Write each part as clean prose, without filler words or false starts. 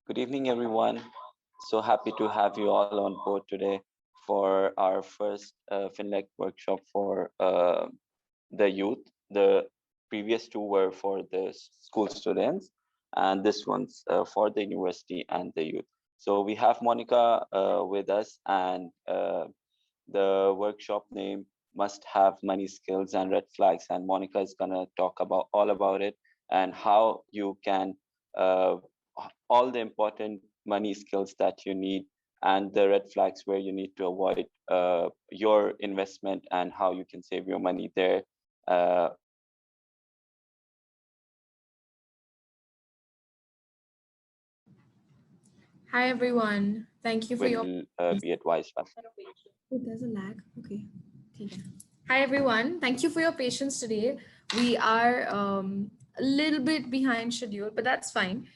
Good evening, everyone. So happy to have you all on board today for our first Finlect workshop for the youth. The previous two were for the school students, and this one's for the university and the youth. So we have Monica with us, and the workshop name must have money skills and red flags. And Monica is gonna talk about all about it and how you can uh, all the important money skills that you need and the red flags where you need to avoid your investment and how you can save your money there. Hi everyone. Thank you for your Will be advised by. Oh, there's a lag. Okay. Okay. Hi everyone. Thank you for your patience today. We are a little bit behind schedule, but that's fine.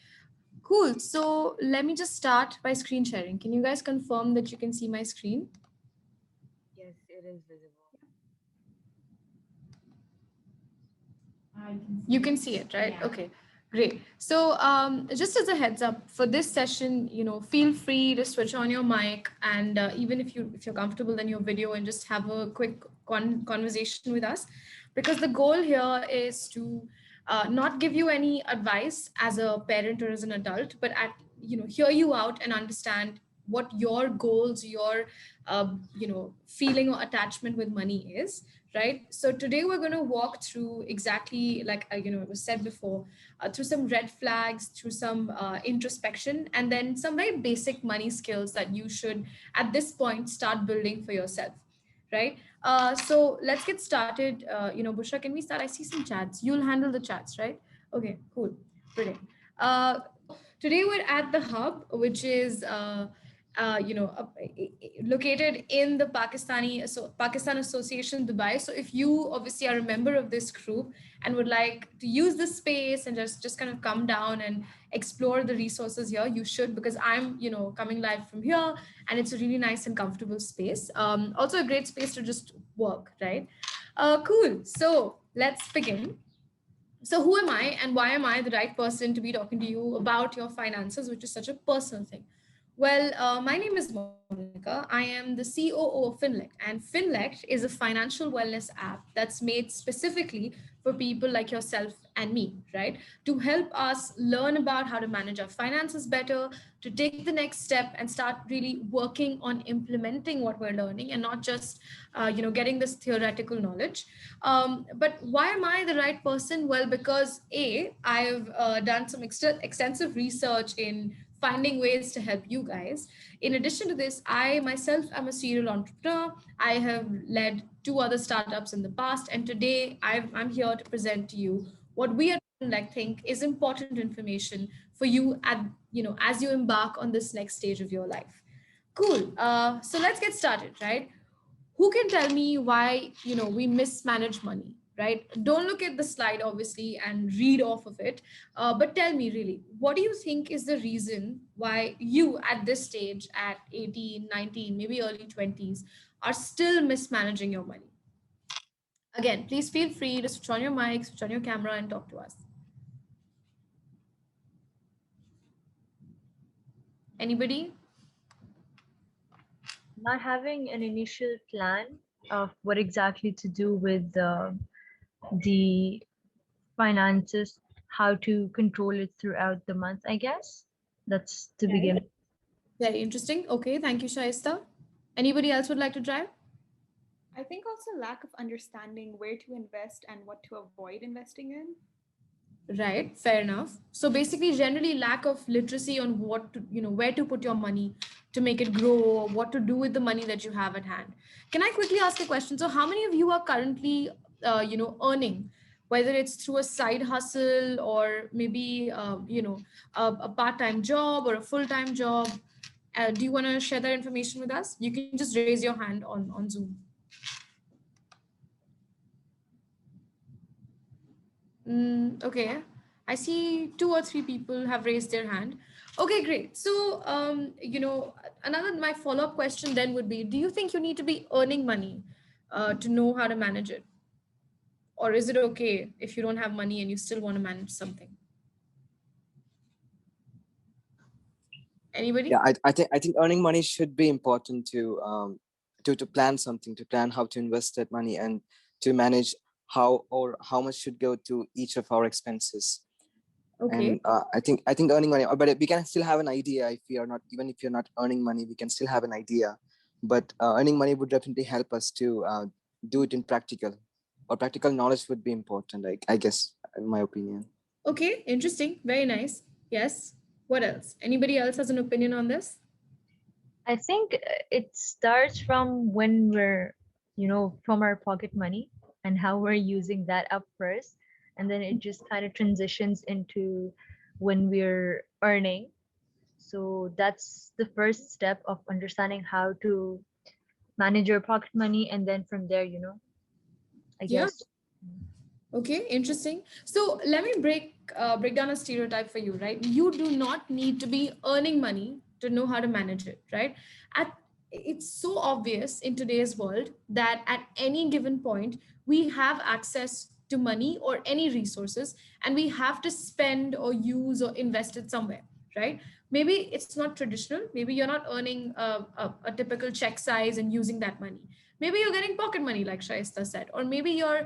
Cool. So let me just start by screen sharing. Can you guys confirm that you can see my screen? Yes, it is visible. You can see it, right? Yeah. Okay, great. So just as a heads up for this session, feel free to switch on your mic, and even if you're comfortable, then your video, and just have a quick conversation with us, because the goal here is to not give you any advice as a parent or as an adult, but hear you out and understand what your goals, your feeling or attachment with money is, right? So today we're going to walk through exactly like it was said before, through some red flags, through some introspection, and then some very basic money skills that you should at this point start building for yourself, right? So let's get started. Bushra, can we start? I see some chats. You'll handle the chats, right? Okay, cool, brilliant. So today we're at the hub, which is located in the Pakistan Association, Dubai. So if you obviously are a member of this group and would like to use this space and just kind of come down and explore the resources here, you should, because I'm coming live from here, and it's a really nice and comfortable space. Also a great space to just work, right? Cool. So let's begin. So who am I, and why am I the right person to be talking to you about your finances, which is such a personal thing? Well, my name is Monica. I am the COO of Finllect, and Finllect is a financial wellness app that's made specifically for people like yourself and me, right? To help us learn about how to manage our finances better, to take the next step and start really working on implementing what we're learning, and not just, getting this theoretical knowledge. But why am I the right person? Well, because I've done some extensive research in finding ways to help you guys. In addition to this, I myself am a serial entrepreneur. I have led two other startups in the past, and today I'm here to present to you what we at like think is important information for you at as you embark on this next stage of your life. Cool. So let's get started, right? Who can tell me why we mismanage money, right? Don't look at the slide obviously and read off of it, but tell me really, what do you think is the reason why you at this stage at 18, 19, maybe early 20s are still mismanaging your money? Again, please feel free to switch on your mic, switch on your camera, and talk to us. Anybody? Not having an initial plan of what exactly to do with the finances, how to control it throughout the month, I guess. That's to begin. Very interesting. Okay, thank you, Shaista. Anybody else would like to drive? I think also lack of understanding where to invest and what to avoid investing in. Right, fair enough. So basically, generally lack of literacy on what to, where to put your money to make it grow, or what to do with the money that you have at hand. Can I quickly ask a question? So how many of you are currently, earning, whether it's through a side hustle or maybe, a part-time job or a full-time job? Do you want to share that information with us? You can just raise your hand on Zoom. Okay. I see two or three people have raised their hand. Okay, great. So, another my follow-up question then would be, do you think you need to be earning money to know how to manage it? Or is it okay if you don't have money and you still want to manage something? Anybody? Yeah, I think earning money should be important to plan something, to plan how to invest that money, and to manage how much should go to each of our expenses. Okay. And I think earning money, but we can still have an idea. If we are not, even if you're not earning money, we can still have an idea. But earning money would definitely help us to do it in practical, or practical knowledge would be important, I guess, in my opinion. Okay, interesting. Very nice. Yes. What else? Anybody else has an opinion on this? I think it starts from when we're, from our pocket money and how we're using that up first. And then it just kind of transitions into when we're earning. So that's the first step of understanding how to manage your pocket money. And then from there, I Yeah. guess. Okay, interesting. So let me break down a stereotype for you, right? You do not need to be earning money to know how to manage it, right? At It's so obvious in today's world that at any given point we have access to money or any resources, and we have to spend or use or invest it somewhere, right? Maybe it's not traditional. Maybe you're not earning a typical check size and using that money. Maybe you're getting pocket money, like Shaista said, or maybe you're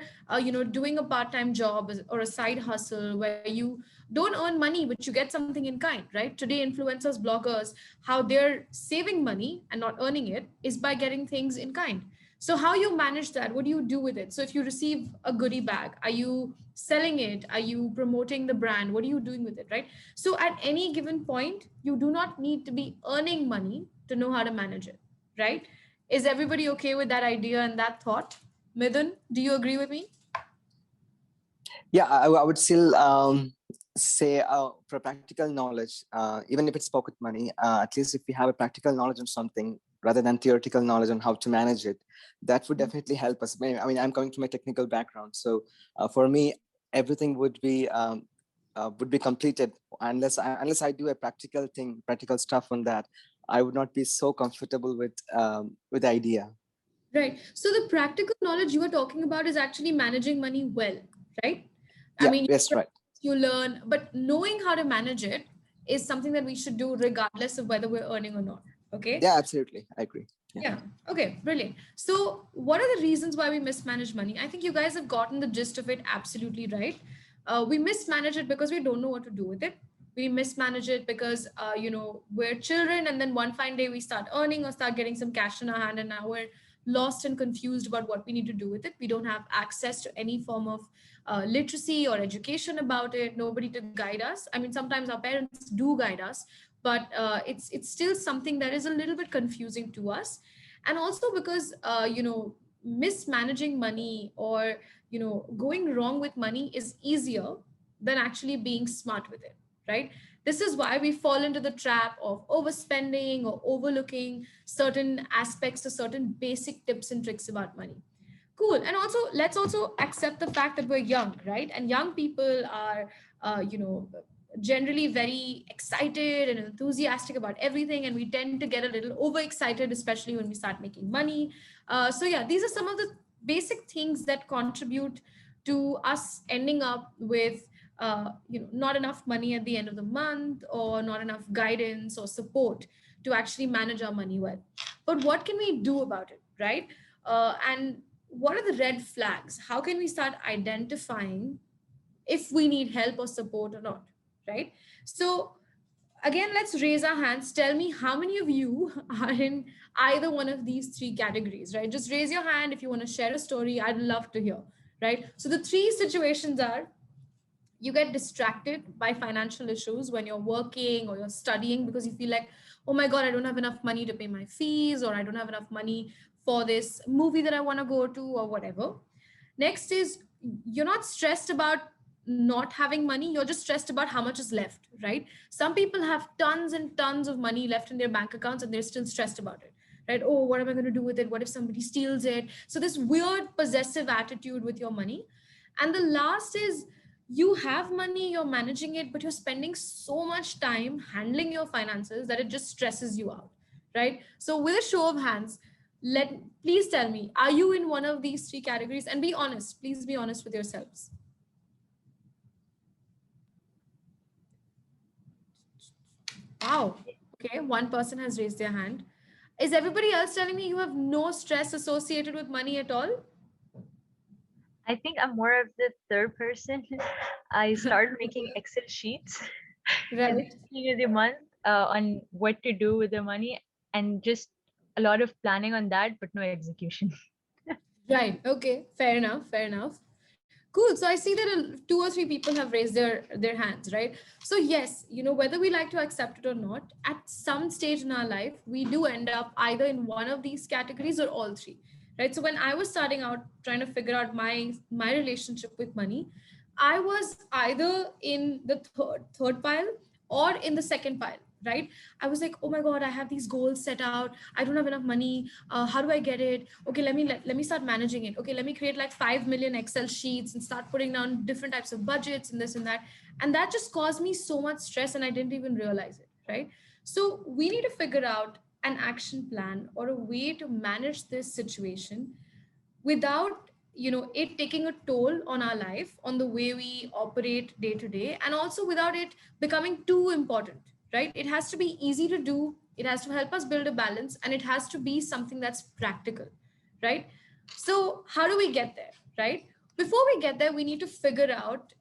doing a part-time job or a side hustle where you don't earn money but you get something in kind, right? Today influencers, bloggers, how they're saving money and not earning it is by getting things in kind. So how you manage that? What do you do with it? So if you receive a goodie bag, are you selling it? Are you promoting the brand? What are you doing with it, right? So at any given point you do not need to be earning money to know how to manage it, right? Is everybody okay with that idea and that thought? Midun, do you agree with me? Yeah, I would still say for practical knowledge, even if it's pocket money, at least if we have a practical knowledge on something rather than theoretical knowledge on how to manage it, that would definitely help us. I mean, I'm coming from a technical background, so for me, everything would be completed unless I do a practical thing, practical stuff on that. I would not be so comfortable with the idea. Right. So the practical knowledge you are talking about is actually managing money well, right? I Yeah, mean, yes, right. you learn, but knowing how to manage it is something that we should do regardless of whether we're earning or not. Okay. Yeah, absolutely, I agree. Yeah. Yeah. Okay. Brilliant. So, what are the reasons why we mismanage money? I think you guys have gotten the gist of it absolutely right. We mismanage it because we don't know what to do with it. We mismanage it because, we're children, and then one fine day we start earning or start getting some cash in our hand, and now we're lost and confused about what we need to do with it. We don't have access to any form of literacy or education about it. Nobody to guide us. I mean, sometimes our parents do guide us, but it's still something that is a little bit confusing to us. And also because mismanaging money or going wrong with money is easier than actually being smart with it, right? This is why we fall into the trap of overspending or overlooking certain aspects or certain basic tips and tricks about money. Cool. And also, let's also accept the fact that we're young, right? And young people are generally very excited and enthusiastic about everything, and we tend to get a little overexcited, especially when we start making money. So yeah, these are some of the basic things that contribute to us ending up with not enough money at the end of the month, or not enough guidance or support to actually manage our money well. But what can we do about it, right? And what are the red flags? How can we start identifying if we need help or support or not, right? So again, let's raise our hands. Tell me how many of you are in either one of these three categories, right? Just raise your hand if you want to share a story. I'd love to hear, right? So the three situations are: you get distracted by financial issues when you're working or you're studying because you feel like, oh my God, I don't have enough money to pay my fees, or I don't have enough money for this movie that I want to go to, or whatever. Next is, you're not stressed about not having money, you're just stressed about how much is left, right? Some people have tons and tons of money left in their bank accounts and they're still stressed about it, right? Oh, what am I going to do with it? What if somebody steals it? So this weird possessive attitude with your money. And the last is, you have money, you're managing it, but you're spending so much time handling your finances that it just stresses you out, right? So with a show of hands, please tell me, are you in one of these three categories? And be honest, please be honest with yourselves. Wow. Okay, one person has raised their hand. Is everybody else telling me you have no stress associated with money at all? I think I'm more of the third person. I started making Excel sheets at the Right. beginning of the month on what to do with the money, and just a lot of planning on that, but no execution. Right. Okay. Fair enough. Fair enough. Cool. So I see that two or three people have raised their hands, right? So yes, whether we like to accept it or not, at some stage in our life, we do end up either in one of these categories or all three, right? So when I was starting out trying to figure out my relationship with money, I was either in the third pile or in the second pile, right? I was like, oh my god, I have these goals set out. I don't have enough money. How do I get it? Okay, let me start managing it. Okay, let me create like 5 million Excel sheets and start putting down different types of budgets and this and that. And that just caused me so much stress, and I didn't even realize it, right? So we need to figure out an action plan or a way to manage this situation without it taking a toll on our life, on the way we operate day to day, and also without it becoming too important, right? It has to be easy to do, it has to help us build a balance, and it has to be something that's practical, right? So how do we get there, right? Before we get there, we need to figure out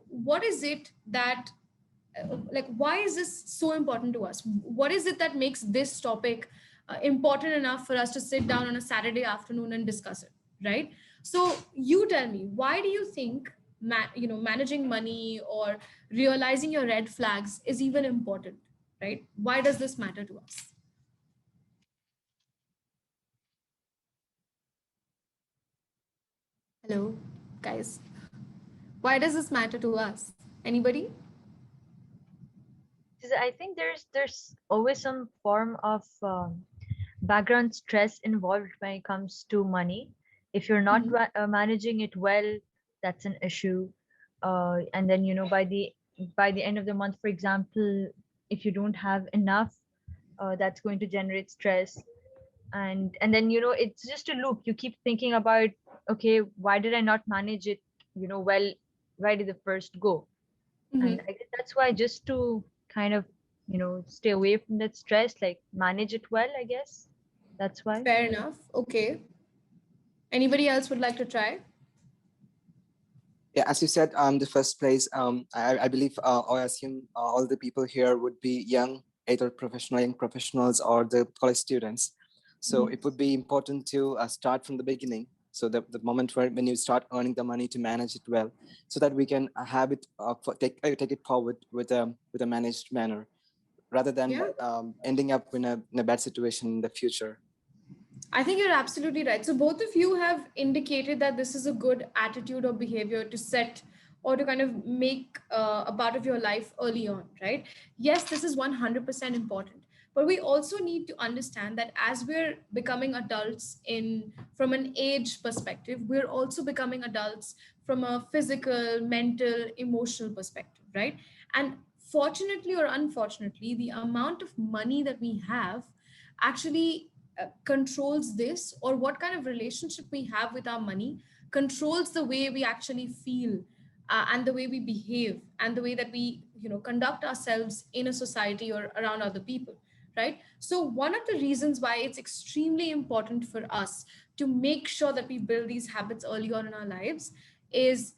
what is it that like, why is this so important to us? What is it that makes this topic important enough for us to sit down on a Saturday afternoon and discuss it, right? So you tell me, why do you think managing money or realizing your red flags is even important, right? Why does this matter to us? Hello, guys. Why does this matter to us? Anybody? Because I think there's always some form of background stress involved when it comes to money. If you're not Mhm. managing it well, that's an issue. And then by the end of the month, for example, if you don't have enough, that's going to generate stress. And then it's just a loop. You keep thinking about, okay, why did I not manage it well right at the first go? And Mhm. I guess that's why, just to kind of stay away from that stress, like manage it well, I guess that's why. Fair enough. Okay. Anybody else would like to try? Yeah, as you said, the first place, I believe, or I assume all the people here would be young, either young professionals or the college students. So Mhm. it would be important to start from the beginning. So the moment when you start earning the money, to manage it well, so that we can have it take it forward with a managed manner, rather than Yeah. ending up in a bad situation in the future. I think you're absolutely right. So both of you have indicated that this is a good attitude or behavior to set or to kind of make a part of your life early on, right? Yes, this is 100% important. But we also need to understand that as we're becoming adults in from an age perspective, we're also becoming adults from a physical, mental, emotional perspective, right? And fortunately or unfortunately, the amount of money that we have actually controls this, or what kind of relationship we have with our money controls the way we actually feel, and the way we behave, and the way that we conduct ourselves in a society or around other people, right? So one of the reasons why it's extremely important for us to make sure that we build these habits early on in our lives is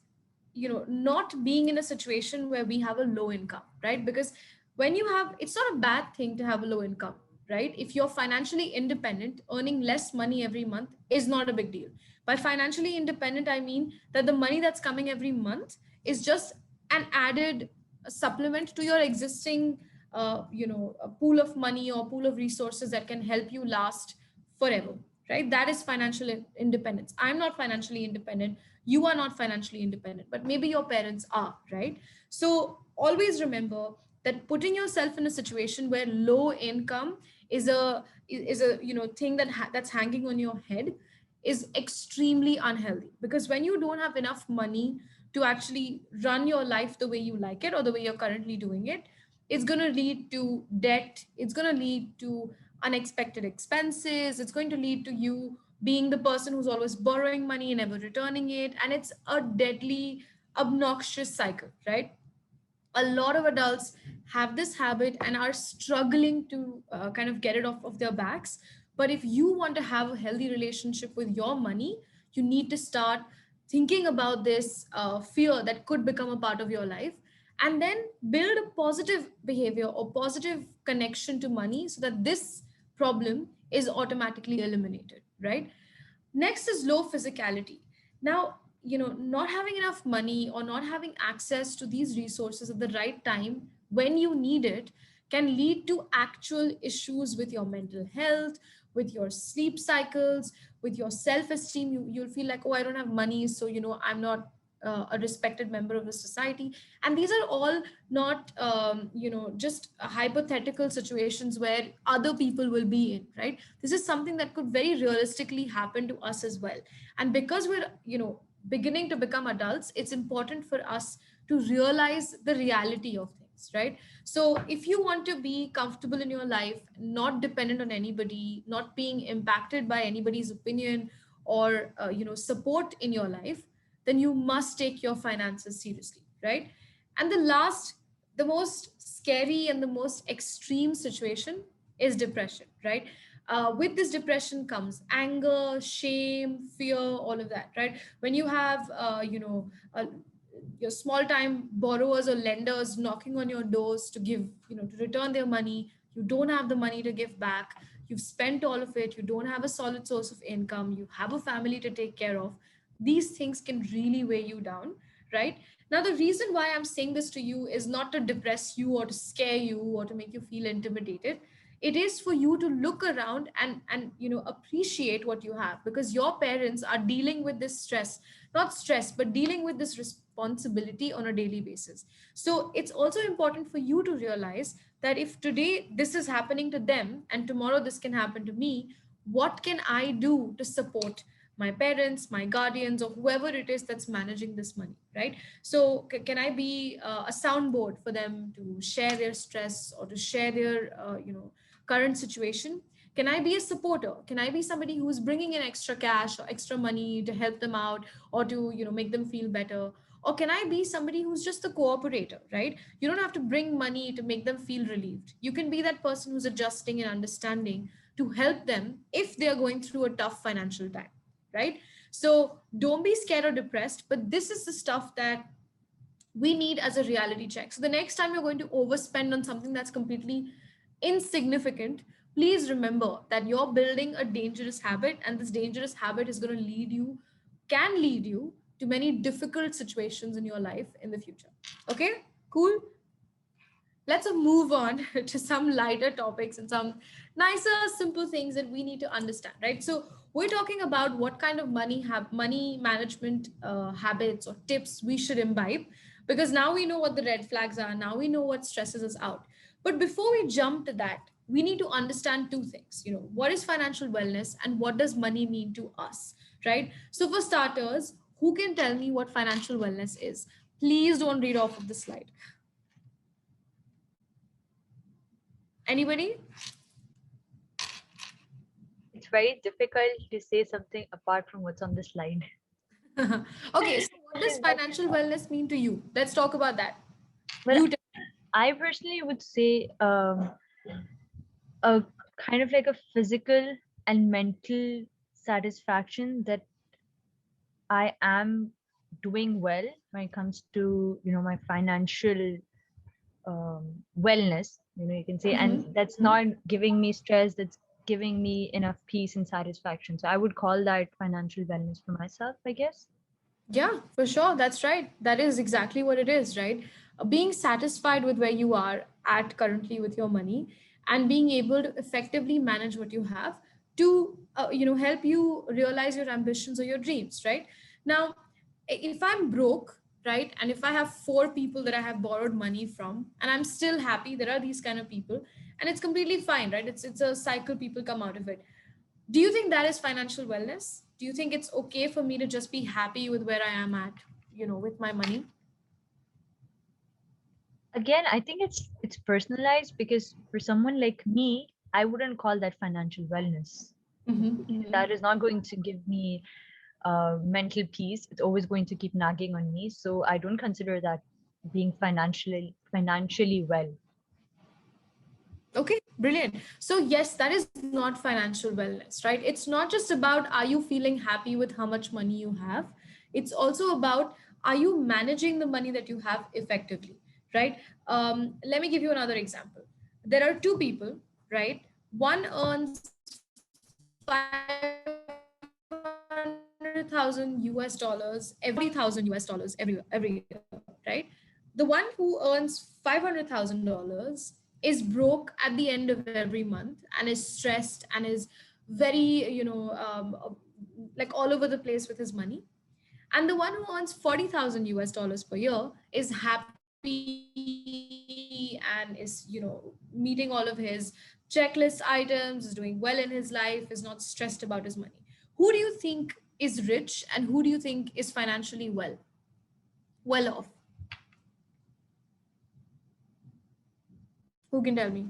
not being in a situation where we have a low income, right? Because when you have, it's not a bad thing to have a low income, right? If you're financially independent, earning less money every month is not a big deal. By financially independent, I mean that the money that's coming every month is just an added supplement to your existing a pool of money or pool of resources that can help you last forever, right? That is financial independence. I'm not financially independent, you are not financially independent, but maybe your parents are, right? So always remember that putting yourself in a situation where low income is a thing that's hanging on your head is extremely unhealthy, because when you don't have enough money to actually run your life the way you like it or the way you're currently doing it, it's going to lead to debt, it's going to lead to unexpected expenses, it's going to lead to you being the person who's always borrowing money and never returning it, and it's a deadly obnoxious cycle, right? A lot of adults have this habit and are struggling to kind of get it off of their backs. But if you want to have a healthy relationship with your money, you need to start thinking about this fear that could become a part of your life, and then build a positive behavior or positive connection to money so that this problem is automatically eliminated, right? Next is low physicality. Now, not having enough money or not having access to these resources at the right time when you need it can lead to actual issues with your mental health, with your sleep cycles, with your self esteem. You'll feel like, oh, I don't have money, so, I'm not a respected member of the society. And these are all not, just hypothetical situations where other people will be in, right? This is something that could very realistically happen to us as well. And because we're, beginning to become adults, it's important for us to realize the reality of things, right? So if you want to be comfortable in your life, not dependent on anybody, not being impacted by anybody's opinion or support in your life, then you must take your finances seriously, right? And the most scary and the most extreme situation is depression, right? With this depression comes anger, shame, fear, all of that, right? When you have, your small time borrowers or lenders knocking on your doors to give, to return their money, you don't have the money to give back, you've spent all of it, you don't have a solid source of income, you have a family to take care of, these things can really weigh you down, right? Now, the reason why I'm saying this to you is not to depress you or to scare you or to make you feel intimidated. It is for you to look around and appreciate what you have, because your parents are dealing with this stress, not stress, but dealing with this responsibility on a daily basis. So it's also important for you to realize that if today this is happening to them and tomorrow this can happen to me, what can I do to support my parents, my guardians, or whoever it is that's managing this money, right? So can I be a soundboard for them to share their stress or to share their current situation? Can I be a supporter? Can I be somebody who's bringing in extra cash or extra money to help them out or to make them feel better? Or can I be somebody who's just the cooperator, right? You don't have to bring money to make them feel relieved. You can be that person who's adjusting and understanding to help them if they are going through a tough financial time, right? So don't be scared or depressed, but this is the stuff that we need as a reality check. So the next time you're going to overspend on something that's completely insignificant, please remember that you're building a dangerous habit, and this dangerous habit is going to can lead you to many difficult situations in your life in the future. Okay, cool. Let's move on to some lighter topics and some nicer, simple things that we need to understand, right? So we're talking about what kind of money management habits or tips we should imbibe, because now we know what the red flags are. Now we know what stresses us out. But before we jump to that, we need to understand two things. What is financial wellness and what does money mean to us, right? So for starters, who can tell me what financial wellness is? Please don't read off of the slide. Anybody? It's very difficult to say something apart from what's on the slide. Okay, so what does financial wellness mean to you? Let's talk about that. Well, You tell I personally would say a kind of like a physical and mental satisfaction that I am doing well when it comes to my financial wellness, you can say, and that's not giving me stress, that's giving me enough peace and satisfaction. So I would call that financial wellness for myself, I guess. Yeah, for sure. That's right. That is exactly what it is, right? Being satisfied with where you are at currently with your money and being able to effectively manage what you have to, help you realize your ambitions or your dreams, right? Now, if I'm broke, right, and if I have four people that I have borrowed money from and I'm still happy, there are these kind of people, and it's completely fine, right? It's a cycle, people come out of it. Do you think that is financial wellness? Do you think it's okay for me to just be happy with where I am at, with my money? Again, I think it's personalized, because for someone like me, I wouldn't call that financial wellness. That is not going to give me mental peace. It's always going to keep nagging on me. So I don't consider that being financially financially well? Okay, brilliant. So yes, that is not financial wellness, right? It's not just about are you feeling happy with how much money you have. It's also about are you managing the money that you have effectively, right? Let me give you another example. There are two people, right? One earns $500,000 every year, right? The one who earns $500,000 is broke at the end of every month and is stressed and is very, like all over the place with his money. And the one who earns 40,000 US dollars per year is happy and is, meeting all of his checklist items, is doing well in his life, is not stressed about his money. Who do you think is rich and who do you think is financially well off? Who can tell me?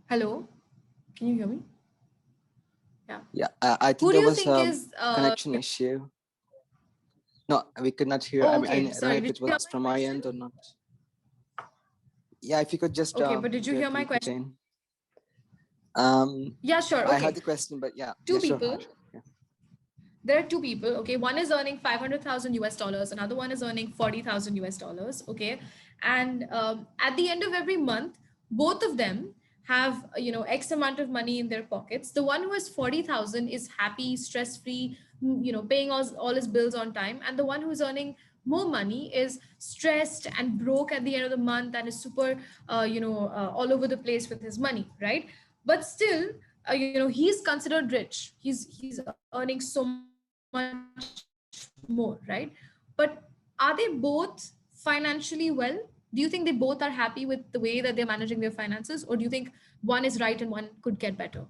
Hello? Can you hear me? Yeah. Yeah, I Who think do there you was think a is connection issue. No, we could not hear. oh, I okay, don't know sorry, if did it you hear was my from my question? end or not. Yeah, if you could just Okay, but did you hear my repeat question? again. Yeah, sure. I heard Okay. the question, but yeah, Two sure. people. Yeah. There are two people. Okay, one is earning 500,000 US dollars, another one is earning 40,000 US dollars. Okay, and at the end of every month, both of them have X amount of money in their pockets. The one who has 40,000 is happy, stress free, paying all his bills on time, and the one who is earning more money is stressed and broke at the end of the month and is super all over the place with his money, right? But still, he's considered rich. He's earning so much more, right? But are they both financially well? Do you think they both are happy with the way that they're managing their finances, or do you think one is right and one could get better?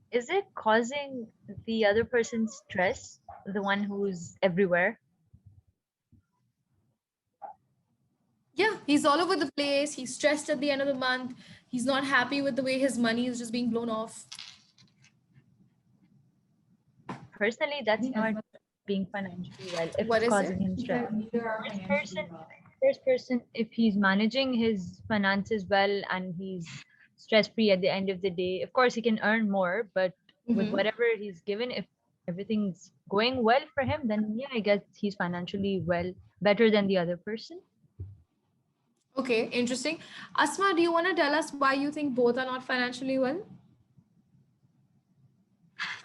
Is it causing the other person stress, the one who's everywhere? Yeah, he's all over the place. He's stressed at the end of the month. He's not happy with the way his money is just being blown off. Personally, that's not being financially well if What it's is it? causing him stress. First person, if he's managing his finances well and he's stress free at the end of the day, of course he can earn more, but with Mm-hmm. whatever he's given, if everything's going well for him, then yeah, I guess he's financially well, better than the other person. Okay, interesting. Asma, do you want to tell us why you think both are not financially well?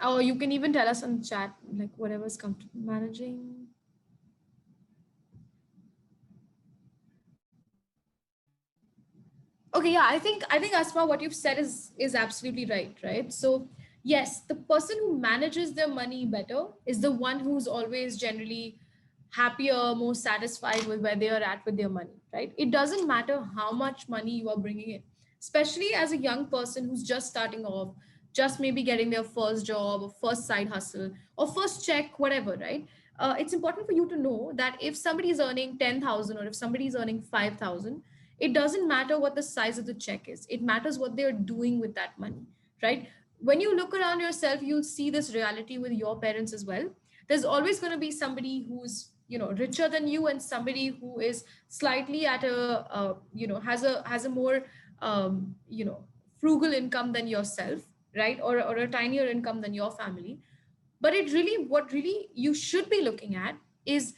Or you can even tell us on chat, like whatever's comfortable managing. Okay, yeah, I think Asma, what you've said is absolutely right, right? So yes, the person who manages their money better is the one who's always generally happier, more satisfied with where they are at with their money, right? It doesn't matter how much money you are bringing in, especially as a young person who's just starting off, just maybe getting their first job or first side hustle or first check, whatever, right? It's important for you to know that if somebody is earning 10,000 or if somebody is earning 5,000, it doesn't matter what the size of the check is. It matters what they're doing with that money, right? When you look around yourself, you'll see this reality with your parents as well. There's always going to be somebody who's richer than you and somebody who is slightly at has a more frugal income than yourself, right? Or a tinier income than your family. But what really you should be looking at is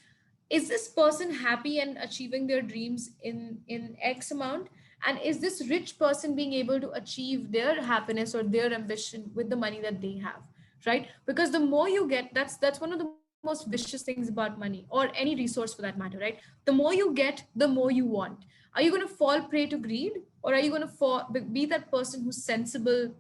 this person happy and achieving their dreams in X amount, and is this rich person being able to achieve their happiness or their ambition with the money that they have, right? Because the more you get, that's one of the most vicious things about money or any resource for that matter, right? The more you get, the more you want. Are you going to fall prey to greed, or are you going to be that person who's sensible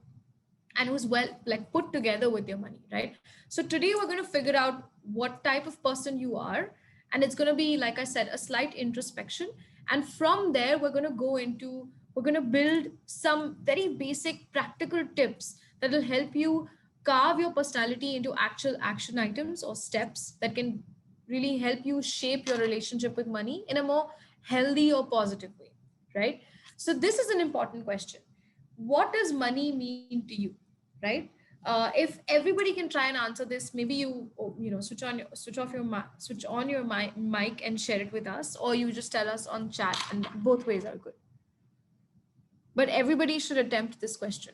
and who's well like put together with your money, right? So today we're going to figure out what type of person you are, and it's going to be, like I said, a slight introspection. And from there we're going to build some very basic practical tips that will help you carve your personality into actual action items or steps that can really help you shape your relationship with money in a more healthy or positive way, right? So this is an important question. what does money mean to you, right? If everybody can try and answer this, maybe you switch on your mic and share it with us, or you just tell us on chat, and both ways are good. But everybody should attempt this question.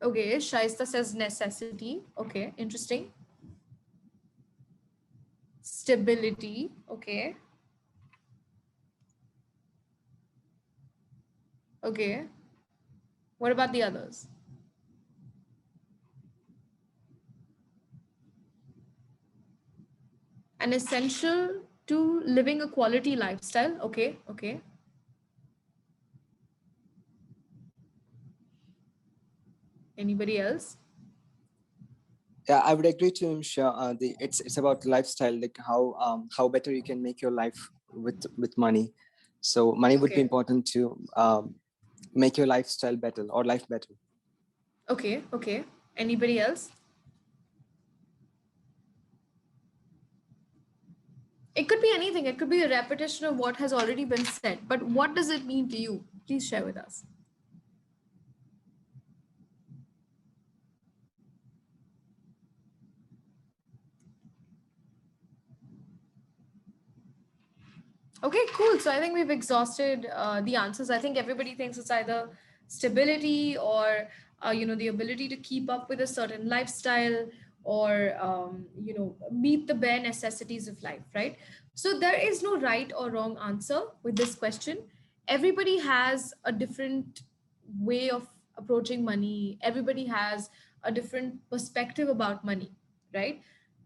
Okay, Shaista says necessity. Okay, interesting. Stability. Okay. Okay. What about the others? An essential to living a quality lifestyle. Okay. Okay. Anybody else? Yeah, I would agree to him. Sure, it's about the lifestyle, like how better you can make your life with money. So money would be Okay. important to make your lifestyle better or life better. Okay. Okay. Anybody else? It could be anything. It could be a repetition of what has already been said. But what does it mean to you? Please share with us. Okay, cool. So I think we've exhausted the answers. I think everybody thinks it's either stability or the ability to keep up with a certain lifestyle, or meet the bare necessities of life, right? So there is no right or wrong answer with this question. Everybody has a different way of approaching money. Everybody has a different perspective about money, right?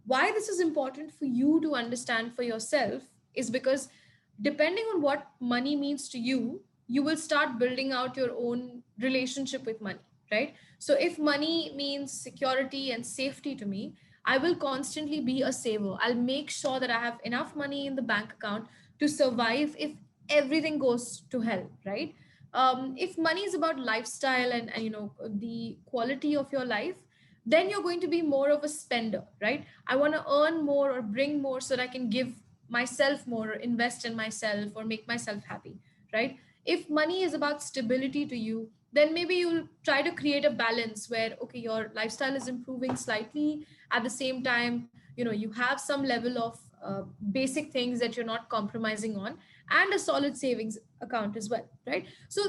Why this is important for you to understand for yourself is because depending on what money means to you, you will start building out your own relationship with money, right? So if money means security and safety to me, I will constantly be a saver. I'll make sure that I have enough money in the bank account to survive if everything goes to hell, right? If money is about lifestyle and the quality of your life, then you're going to be more of a spender, right? I want to earn more or bring more so that I can give myself more, or invest in myself, or make myself happy, right? If money is about stability to you, then maybe you'll try to create a balance where, okay, your lifestyle is improving slightly, at the same time, you have some level of basic things that you're not compromising on, and a solid savings account as well, right? So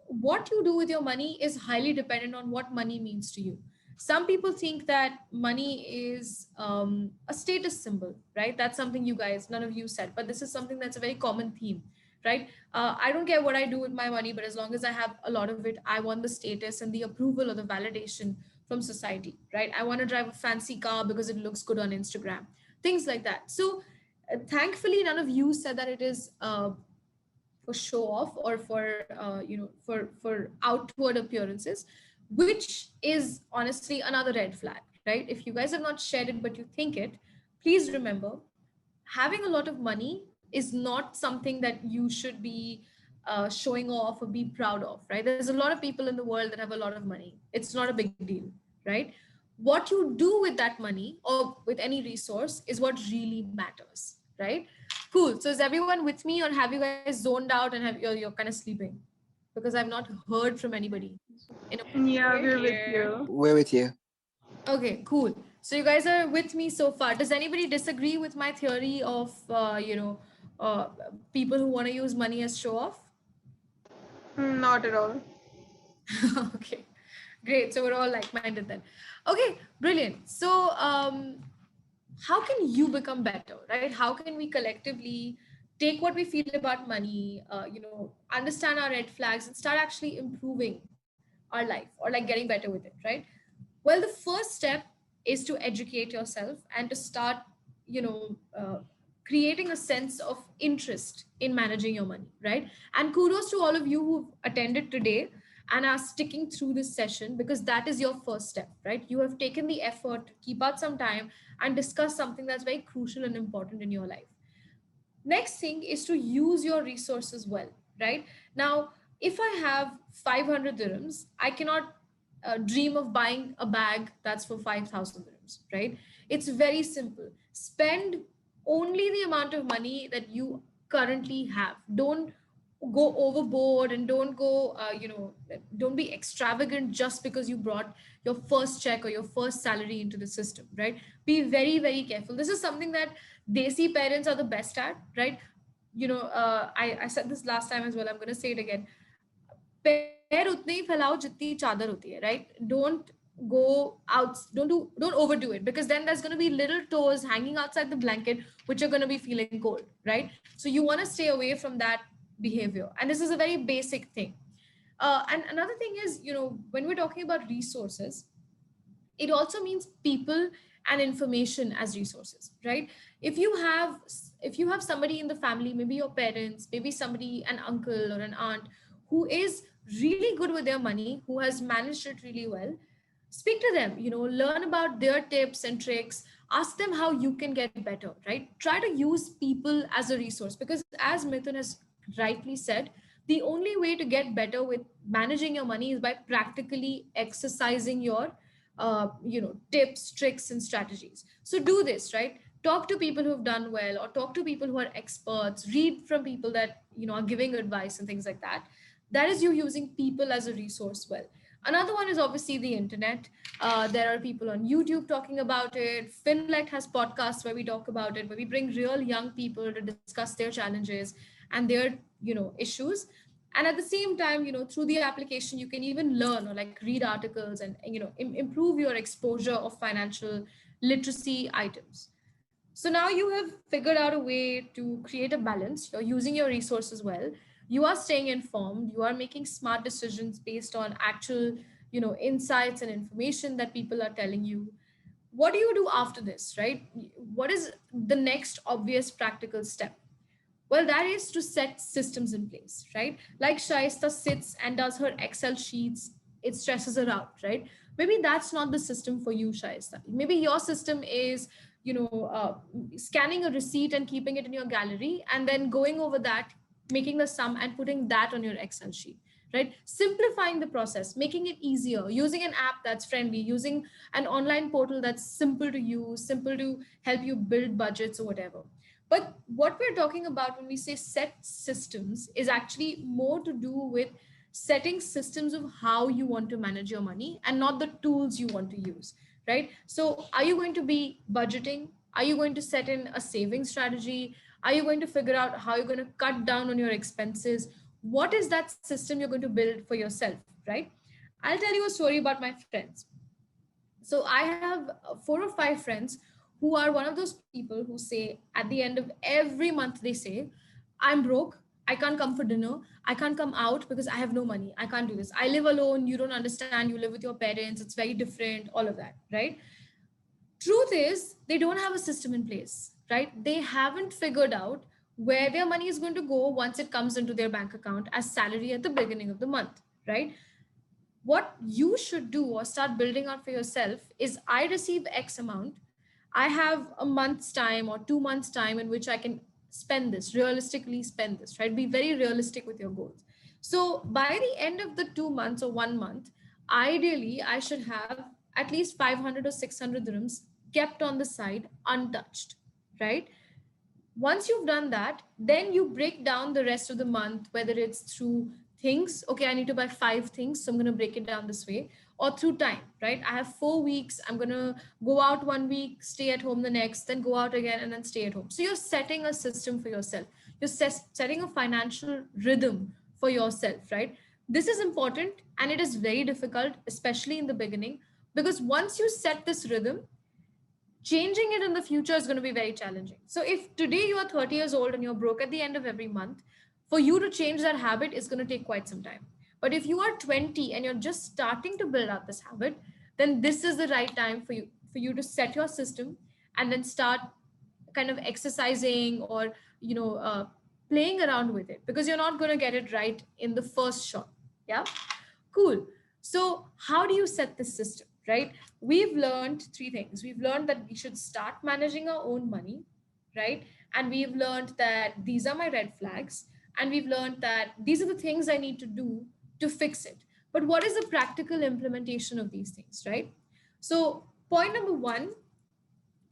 what you do with your money is highly dependent on what money means to you. Some people think that money is a status symbol, right? That's something you guys, none of you said, but this is something that's a very common theme, right? I don't care what I do with my money, but as long as I have a lot of it, I want the status and the approval or the validation from society, right? I want to drive a fancy car because it looks good on Instagram, things like that. So thankfully, none of you said that it is for show off, or for for outward appearances, which is honestly another red flag, right? If you guys have not shared it but you think it, please remember, having a lot of money is not something that you should be showing off or be proud of, right? There's a lot of people in the world that have a lot of money. It's not a big deal, right? What you do with that money or with any resource is what really matters, right? Cool. So is everyone with me, or have you guys zoned out and you're kind of sleeping? Because I've not heard from anybody in a Yeah, while. we're with Here. you. We're with you. Okay, cool. So you guys are with me so far. Does anybody disagree with my theory of uh, people who want to use money as show off? Not at all. Okay, great. So we're all like-minded then. Okay, brilliant. So how can you become better, right? How can we collectively take what we feel about money, understand our red flags, and start actually improving our life, or like getting better with it, right? Well, the first step is to educate yourself and to start, creating a sense of interest in managing your money, right? And kudos to all of you who've attended today and are sticking through this session, because that is your first step, right? You have taken the effort to keep out some time and discuss something that's very crucial and important in your life. Next thing is to use your resources well, right? Now, if I have 500 dirhams, I cannot dream of buying a bag that's for 5,000 dirhams, right? It's very simple. Spend only the amount of money that you currently have. Don't go overboard, and don't go don't be extravagant just because you brought your first check or your first salary into the system, right? Be very, very careful. This is something that desi parents are the best at, right? I said this last time as well, I'm going to say it again. पैर उतने ही फैलाओ जितनी चादर होती है, right? Don't overdo it, because then there's going to be little toes hanging outside the blanket which are going to be feeling cold, right? So you want to stay away from that behavior, and this is a very basic thing. And another thing is, when we're talking about resources, it also means people and information as resources, right? If you have somebody in the family, maybe your parents, maybe somebody, an uncle or an aunt, who is really good with their money, who has managed it really well, speak to them, learn about their tips and tricks. Ask them how you can get better, right? Try to use people as a resource, because as Mithun has rightly said, the only way to get better with managing your money is by practically exercising your tips, tricks and strategies. So do this, right? Talk to people who have done well, or talk to people who are experts, read from people that are giving advice and things like that. That is you using people as a resource well. Another one is obviously the internet. There are people on YouTube talking about it. Finlect has podcasts where we talk about it, where we bring real young people to discuss their challenges and their issues. And at the same time, through the application, you can even learn or like read articles and improve your exposure of financial literacy items. So now you have figured out a way to create a balance. You're using your resources well. You are staying informed. You are making smart decisions based on actual, insights and information that people are telling you. What do you do after this, right? What is the next obvious practical step? Well, that is to set systems in place, right? Like Shaista sits and does her Excel sheets, it stresses her out, right? Maybe that's not the system for you, Shaista. Maybe your system is, scanning a receipt and keeping it in your gallery, and then going over that, making the sum and putting that on your Excel sheet, right? Simplifying the process, making it easier, using an app that's friendly, using an online portal that's simple to use, simple to help you build budgets or whatever. But what we're talking about when we say set systems is actually more to do with setting systems of how you want to manage your money and not the tools you want to use, right? So, are you going to be budgeting? Are you going to set in a saving strategy? Are you going to figure out how you're going to cut down on your expenses? What is that system you're going to build for yourself, right? I'll tell you a story about my friends. So I have 4 or 5 friends who are one of those people who say at the end of every month, they say, I'm broke. I can't come for dinner. I can't come out because I have no money. I can't do this. I live alone. You don't understand. You live with your parents. It's very different, all of that, right? Truth is, they don't have a system in place, right? They haven't figured out where their money is going to go once it comes into their bank account as salary at the beginning of the month, right? What you should do or start building out for yourself is, I receive X amount. I have a month's time or 2 months' time in which I can spend this, realistically spend this, right? Be very realistic with your goals. So by the end of the 2 months or 1 month, ideally, I should have at least 500 or 600 dirhams kept on the side untouched, right? Once you've done that, then you break down the rest of the month, whether it's through things. Okay, I need to buy 5 things, so I'm going to break it down this way, or through time, right? I have 4 weeks. I'm going to go out 1 week, stay at home the next, then go out again, and then stay at home. So you're setting a system for yourself. You're setting a financial rhythm for yourself, right? This is important, and it is very difficult, especially in the beginning, because once you set this rhythm, changing it in the future is going to be very challenging. So if today you are 30 years old and you're broke at the end of every month, for you to change that habit is going to take quite some time. But if you are 20 and you're just starting to build out this habit, then this is the right time for you to set your system and then start kind of exercising or playing around with it, because you're not going to get it right in the first shot. Yeah. Cool. So, how do you set this system, right? We've learned 3 things. We've learned that we should start managing our own money, right? And we've learned that these are my red flags. And we've learned that these are the things I need to do to fix it. But what is the practical implementation of these things, right? So, point number 1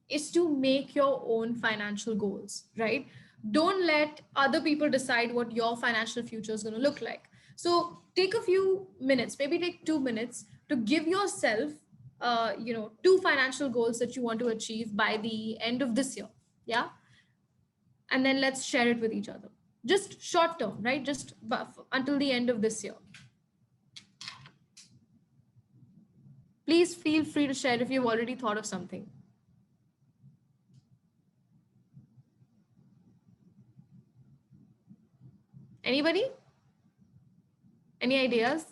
is to make your own financial goals, right? Don't let other people decide what your financial future is going to look like. So take a few minutes, maybe take 2 minutes to give yourself, two financial goals that you want to achieve by the end of this year. Yeah. And then let's share it with each other. Just short term, right? Just until the end of this year. Please feel free to share if you've already thought of something. Anybody? Any ideas?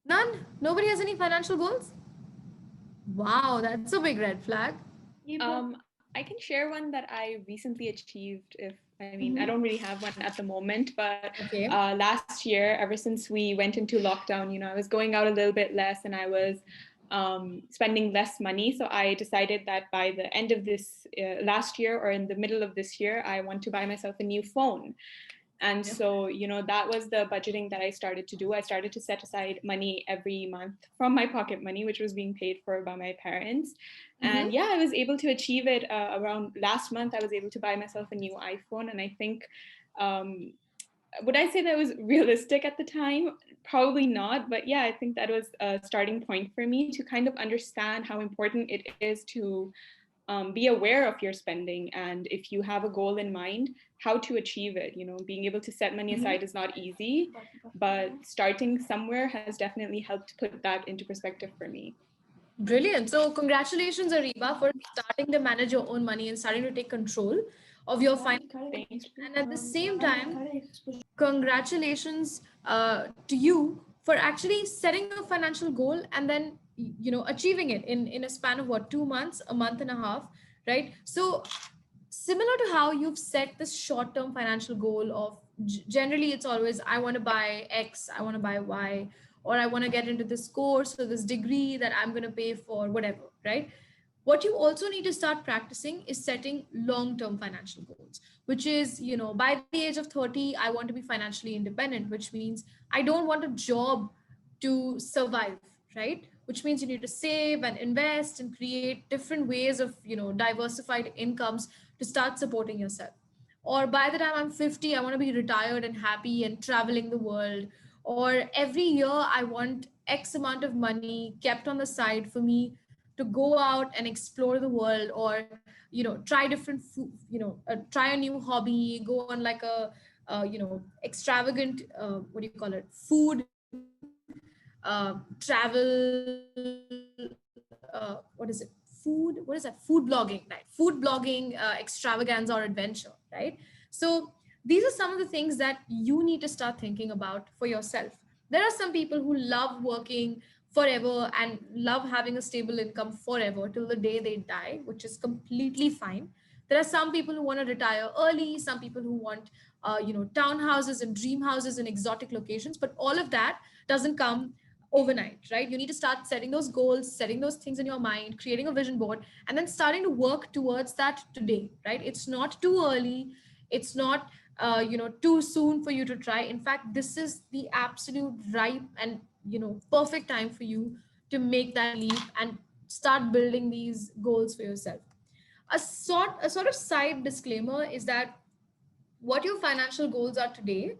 None? Nobody has any financial goals? Wow, that's a big red flag. I can share one that I recently achieved. I don't really have one at the moment, but Okay. Last year, ever since we went into lockdown, I was going out a little bit less and I was spending less money. So I decided that by the end of this last year or in the middle of this year, I want to buy myself a new phone. And so, that was the budgeting that I started to do. I started to set aside money every month from my pocket money, which was being paid for by my parents. And yeah, I was able to achieve it around last month. I was able to buy myself a new iPhone. And I think, would I say that was realistic at the time? Probably not. But yeah, I think that was a starting point for me to kind of understand how important it is to be aware of your spending, and if you have a goal in mind, how to achieve it. Being able to set money aside is not easy, but starting somewhere has definitely helped put that into perspective for me. Brilliant. So congratulations, Ariba, for starting to manage your own money and starting to take control of your finances. And at the same time, congratulations to you for actually setting a financial goal and then achieving it in a span of what, 2 months, a month and a half, right? So similar to how you've set this short-term financial goal of generally it's always I want to buy X, I want to buy Y, or I want to get into this course or this degree that I'm going to pay for, whatever, right? What you also need to start practicing is setting long-term financial goals, which is, by the age of 30, I want to be financially independent, which means I don't want a job to survive, right? Which means you need to save and invest and create different ways of, diversified incomes to start supporting yourself. Or by the time I'm 50, I want to be retired and happy and traveling the world. Or every year, I want X amount of money kept on the side for me to go out and explore the world, or try different food, try a new hobby, go on like a extravagant what do you call it, food travel, what is it, food, what is that, food blogging, right? Food blogging extravaganza or adventure, right? So these are some of the things that you need to start thinking about for yourself. There are some people who love working forever and love having a stable income forever till the day they die, which is completely fine. There are some people who want to retire early, some people who want townhouses and dream houses in exotic locations, but all of that doesn't come overnight, right? You need to start setting those goals, setting those things in your mind, creating a vision board, and then starting to work towards that today, right? It's not too early. It's not too soon for you to try. In fact, this is the absolute ripe and perfect time for you to make that leap and start building these goals for yourself. A sort of side disclaimer is that what your financial goals are today,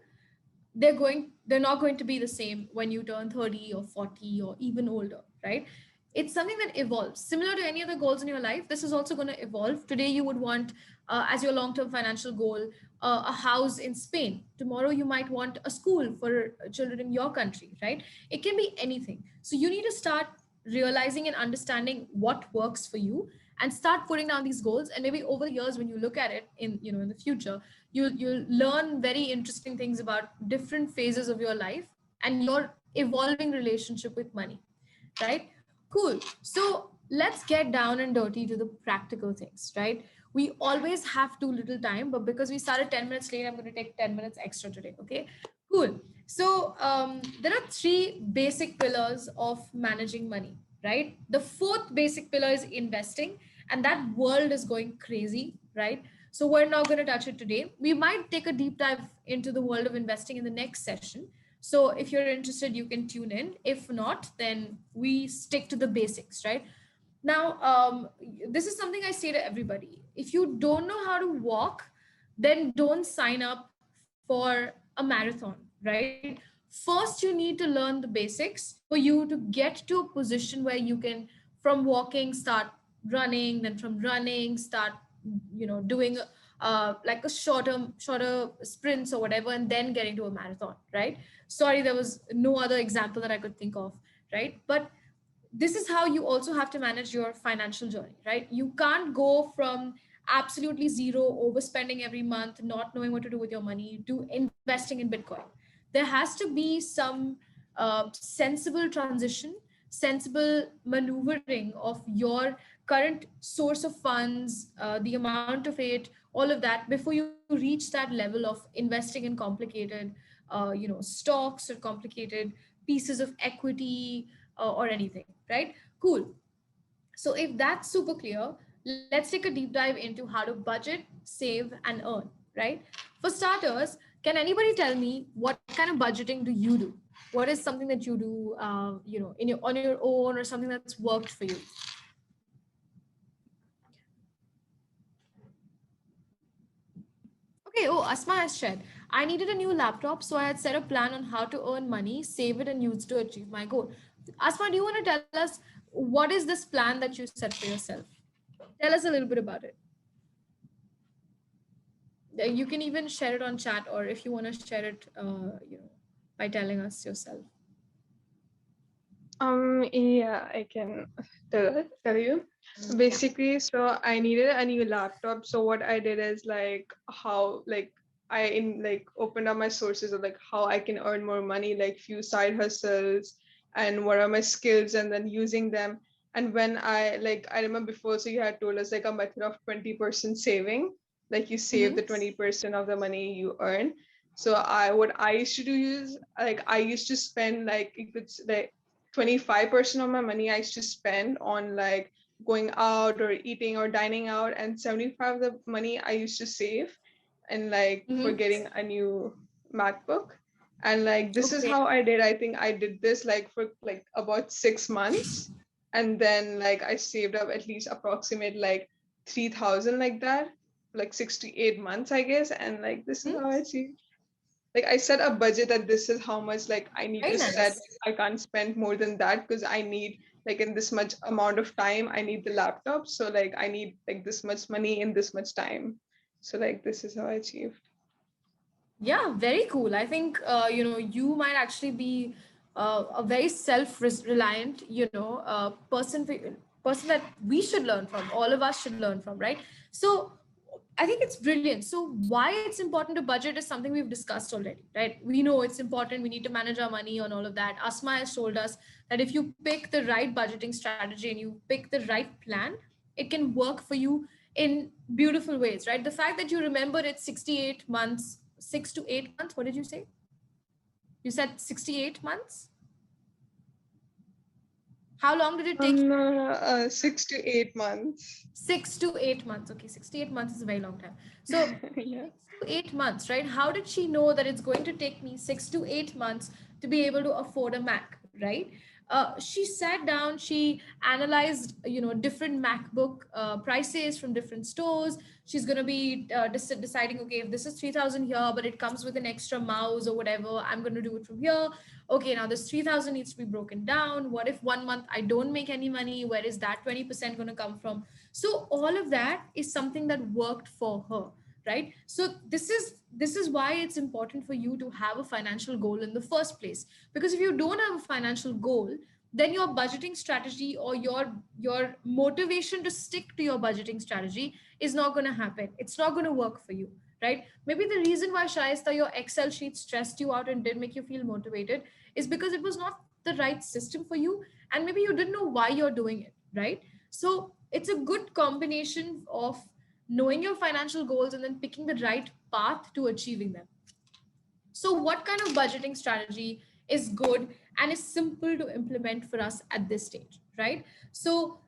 they're not going to be the same when you turn 30 or 40 or even older, right? It's something that evolves similar to any other goals in your life. This is also going to evolve. Today you would want as your long-term financial goal a house in Spain. Tomorrow you might want a school for children in your country, right? It can be anything. So you need to start realizing and understanding what works for you and start putting down these goals. And maybe over the years when you look at it in the future, you'll learn very interesting things about different phases of your life and your evolving relationship with money, right? Cool. So let's get down and dirty to the practical things, right? We always have too little time, but because we started 10 minutes late, I'm going to take 10 minutes extra today. Okay, cool. So there are three basic pillars of managing money, right? The fourth basic pillar is investing, and that world is going crazy, right? So we're not going to touch it today. We might take a deep dive into the world of investing in the next session. So if you're interested, you can tune in. If not, then we stick to the basics, right? Now, this is something I say to everybody. If you don't know how to walk, then don't sign up for a marathon, right? First, you need to learn the basics for you to get to a position where you can, from walking, start running, then from running, start, doing like a shorter sprints or whatever, and then getting to a marathon, right? Sorry, there was no other example that I could think of, right? But this is how you also have to manage your financial journey, right? You can't go from absolutely zero, overspending every month, not knowing what to do with your money, to investing in Bitcoin. There has to be some sensible transition, sensible maneuvering of your current source of funds, the amount of it, all of that, before you reach that level of investing in complicated, stocks or complicated pieces of equity, or anything, right? Cool. So if that's super clear, let's take a deep dive into how to budget, save, and earn, right? For starters, can anybody tell me what kind of budgeting do you do? What is something that you do, in your on your own, or something that's worked for you? Okay. Oh, Asma has shared. I needed a new laptop, so I had set a plan on how to earn money, save it, and use it to achieve my goal. Asma, do you want to tell us what is this plan that you set for yourself? Tell us a little bit about it. You can even share it on chat, or if you want to share it, by telling us yourself. Yeah, I can tell you. Basically, so I needed a new laptop. So what I did is like how like I in like opened up my sources of like how I can earn more money, like few side hustles and what are my skills, and then using them. And when I remember before, so you had told us like a method of 20% saving, like you save the Mm-hmm. 20% of the money you earn. So what I used to do is like I used to spend like it could like 25% of my money I used to spend on like going out or eating or dining out, and 75 of the money I used to save and like for Mm-hmm. getting a new MacBook. And like this is Okay. how I did. I think I did this like for like about 6 months. And then like I saved up at least approximate like 3,000 like that, like 6 to 8 months, I guess. And like this is Mm-hmm. how I see, like I set a budget that this is how much like I need Very to set. nice. I can't spend more than that because I need like in this much amount of time I need the laptop. So like I need like this much money in this much time. So like this is how I achieved. Yeah, very cool. I think you might actually be a very self-reliant, person that we should learn from. All of us should learn from, right? So I think it's brilliant. So why it's important to budget is something we've discussed already, right? We know it's important. We need to manage our money and all of that. Asma has told us that if you pick the right budgeting strategy and you pick the right plan, it can work for you in beautiful ways, right? The fact that you remember it's 68 months, 6 to 8 months. What did you say? You said 68 months. How long did it take you? 6 to 8 months. 6 to 8 months. Okay, 68 months is a very long time. So Yeah. 6 to 8 months, right? How did she know that it's going to take me 6 to 8 months to be able to afford a Mac, right? She sat down, she analyzed, different MacBook prices from different stores. She's going to be deciding, okay, if this is 3,000 here, but it comes with an extra mouse or whatever, I'm going to do it from here. Okay, now this 3,000 needs to be broken down. What if one month I don't make any money? Where is that 20% going to come from? So all of that is something that worked for her, right? So this is why it's important for you to have a financial goal in the first place, because if you don't have a financial goal, then your budgeting strategy or your motivation to stick to your budgeting strategy is not going to happen. It's not going to work for you, right? Maybe the reason why, Shaista, your Excel sheet stressed you out and didn't make you feel motivated is because it was not the right system for you, and maybe you didn't know why you're doing it, right? So it's a good combination of knowing your financial goals and then picking the right path to achieving them. So, what kind of budgeting strategy is good and is simple to implement for us at this stage, right? So,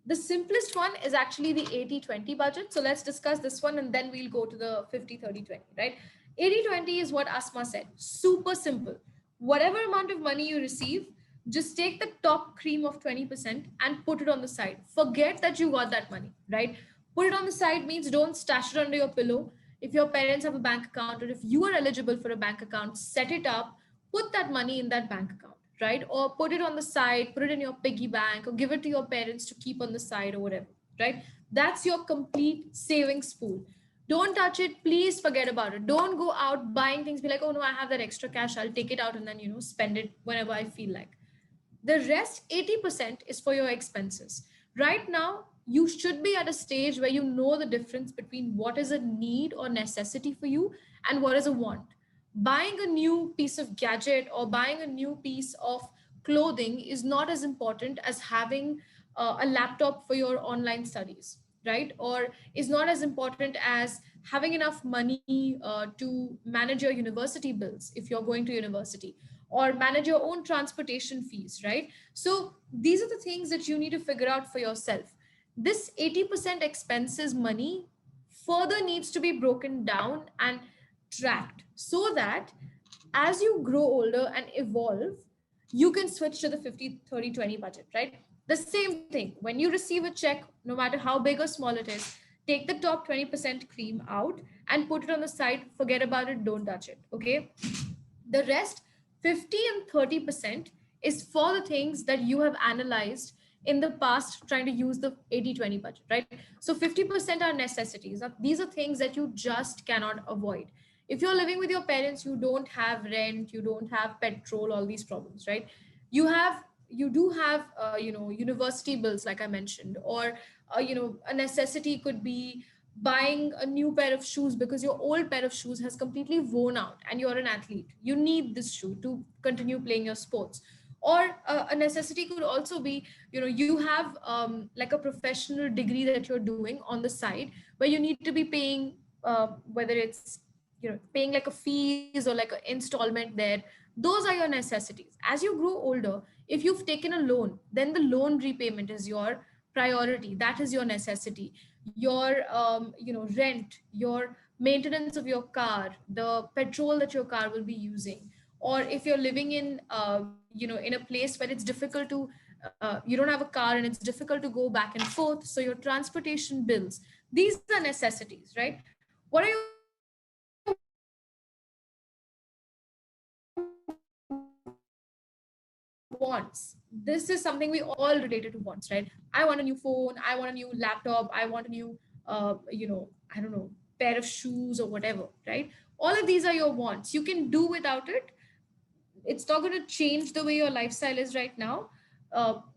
the simplest one is actually the 80-20 budget. So, let's discuss this one and then we'll go to the 50-30-20, right? 80-20 is what Asma said. Super simple. Whatever amount of money you receive, Just take the top cream of 20% and put it on the side. Forget that you got that money, right? Put it on the side means don't stash it under your pillow. If your parents have a bank account, or if you are eligible for a bank account, set it up, put that money in that bank account, right? Or put it on the side, put it in your piggy bank, or give it to your parents to keep on the side or whatever, right? That's your complete savings pool. Don't touch it. Please forget about it. Don't go out buying things, be like, oh no, I have that extra cash. I'll take it out and then, spend it whenever I feel like. The rest, 80%, is for your expenses. Right now, you should be at a stage where you know the difference between what is a need or necessity for you and what is a want. Buying a new piece of gadget or buying a new piece of clothing is not as important as having a laptop for your online studies, right? Or is not as important as having enough money to manage your university bills if you're going to university, or manage your own transportation fees, right? So these are the things that you need to figure out for yourself. This 80% expenses money further needs to be broken down and tracked so that as you grow older and evolve, you can switch to the 50-30-20 budget, right? The same thing. When you receive a check, no matter how big or small it is, take the top 20% cream out and put it on the side. Forget about it. Don't touch it. Okay. The rest, 50 and 30%, is for the things that you have analyzed in the past trying to use the 80-20 budget, right? So 50% are necessities. Now, these are things that you just cannot avoid. If you're living with your parents, you don't have rent, you don't have petrol, all these problems, right? You do have university bills, like I mentioned, or a necessity could be buying a new pair of shoes because your old pair of shoes has completely worn out and you're an athlete. You need this shoe to continue playing your sports. Or a necessity could also be, you have like a professional degree that you're doing on the side where you need to be paying, whether it's, paying like a fees or like an installment there. Those are your necessities. As you grow older, if you've taken a loan, then the loan repayment is your priority. That is your necessity. Your rent, your maintenance of your car, the petrol that your car will be using. Or if you're living in in a place where it's difficult to you don't have a car and it's difficult to go back and forth, so your transportation bills, these are necessities, right? What are your wants? This is something we all relate to wants, right? I want a new phone, I want a new laptop, I want a new I don't know, pair of shoes or whatever, right? All of these are your wants. You can do without it. It's not going to change the way your lifestyle is right now,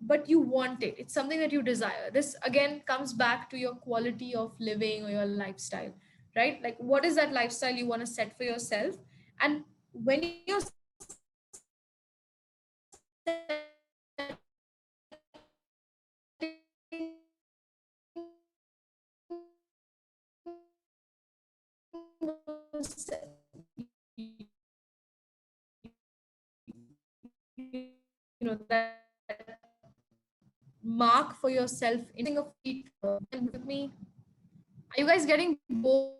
but you want it. It's something that you desire. This again comes back to your quality of living or your lifestyle, right? Like, what is that lifestyle you want to set for yourself? And when you're setting a lifestyle for yourself, you need to be that mark for yourself in a feet with me. Are you guys getting bored,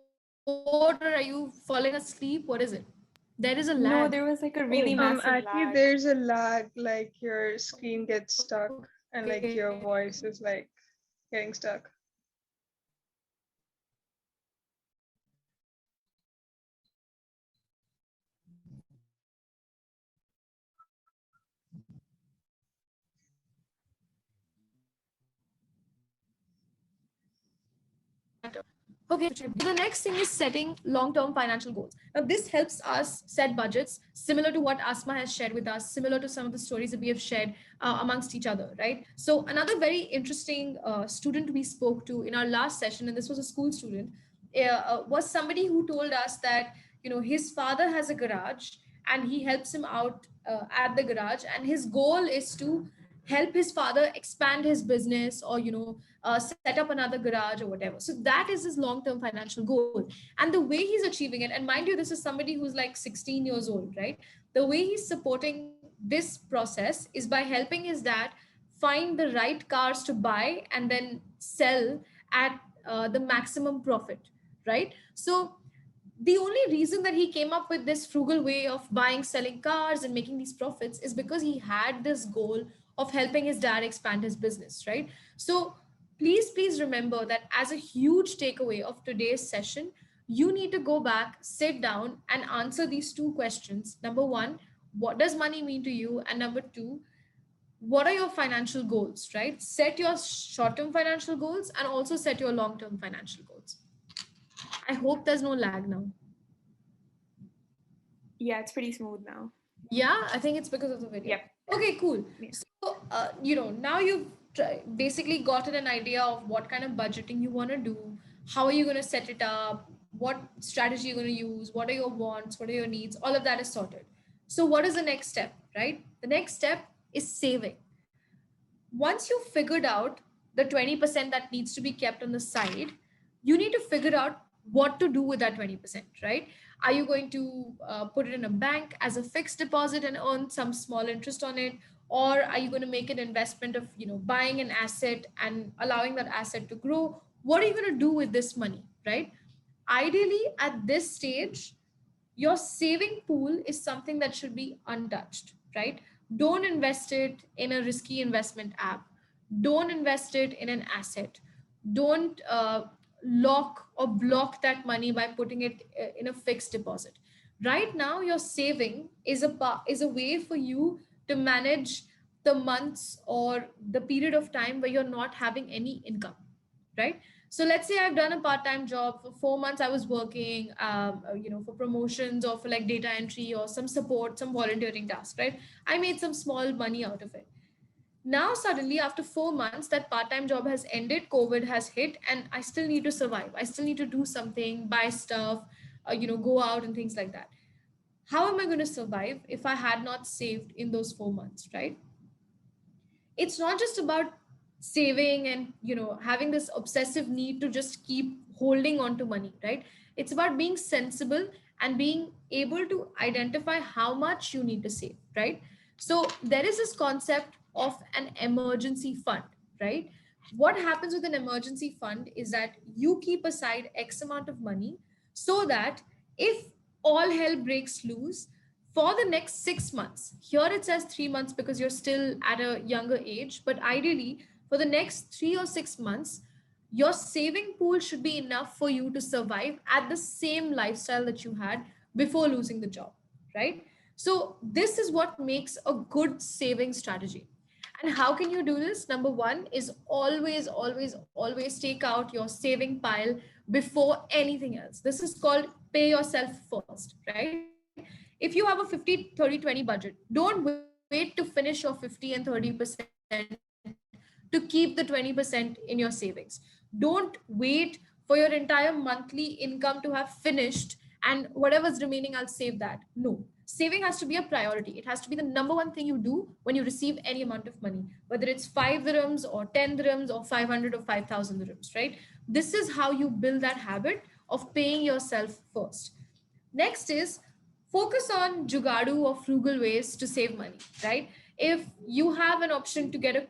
or are you falling asleep? What is it? There is a lag. No, there was like a Oh, really massive Actually, lag. there's a lag, like your screen gets stuck and like okay. your voice is like getting stuck. Okay, so the next thing is setting long-term financial goals. Now, this helps us set budgets similar to what Asma has shared with us, similar to some of the stories that we have shared amongst each other, right? So, another very interesting student we spoke to in our last session, and this was a school student, was somebody who told us that his father has a garage and he helps him out at the garage, and his goal is to help his father expand his business, or set up another garage or whatever. So that is his long term financial goal. And the way he's achieving it, and mind you, this is somebody who's like 16 years old, right? The way he's supporting this process is by helping his dad find the right cars to buy and then sell at the maximum profit, right? So the only reason that he came up with this frugal way of buying, selling cars and making these profits is because he had this goal of helping his dad expand his business, right? So please remember that as a huge takeaway of today's session, you need to go back, sit down, and answer these two questions. Number one, what does money mean to you? And number two, what are your financial goals, right? Set your short term financial goals and also set your long term financial goals. I hope there's no lag now. Yeah, it's pretty smooth now. Yeah, I think it's because of the video. Yep. Okay, cool. Yeah. So, now you've basically gotten an idea of what kind of budgeting you want to do, how are you going to set it up, what strategy you're going to use, what are your wants, what are your needs, all of that is sorted. So, what is the next step, right? The next step is saving. Once you've figured out the 20% that needs to be kept on the side, you need to figure out what to do with that 20%, right? Are you going to put it in a bank as a fixed deposit and earn some small interest on it? Or are you going to make an investment of, buying an asset and allowing that asset to grow? What are you going to do with this money, right? Ideally, at this stage, your saving pool is something that should be untouched, right? Don't invest it in a risky investment app. Don't invest it in an asset. Don't lock or block that money by putting it in a fixed deposit. Right now, your saving is a way for you to manage the months or the period of time where you're not having any income, right? So let's say I've done a part-time job for 4 months. I was working, for promotions or for like data entry or some support, some volunteering tasks, right? I made some small money out of it. Now suddenly, after 4 months, that part-time job has ended, COVID has hit, and I still need to survive. I still need to do something, buy stuff, go out and things like that. How am I going to survive if I had not saved in those 4 months, right? It's not just about saving and having this obsessive need to just keep holding on to money, right? It's about being sensible and being able to identify how much you need to save, right? So there is this concept of an emergency fund, right? What happens with an emergency fund is that you keep aside x amount of money so that if all hell breaks loose, for the next 6 months, here it says 3 months because you're still at a younger age, but ideally for the next 3 or 6 months, your saving pool should be enough for you to survive at the same lifestyle that you had before losing the job, right? So this is what makes a good saving strategy. And how can you do this? Number one is always take out your saving pile before anything else. This is called pay yourself first, right? If you have a 50-30-20 budget, don't wait to finish your 50 and 30% to keep the 20% in your savings. Don't wait for your entire monthly income to have finished and whatever's remaining, I'll save that. No. Saving has to be a priority. It has to be the number one thing you do when you receive any amount of money, whether it's 5 dirhams or 10 dirhams or 500 or 5,000 dirhams, right? This is how you build that habit of paying yourself first. Next is focus on jugadu or frugal ways to save money, right? If you have an option to get a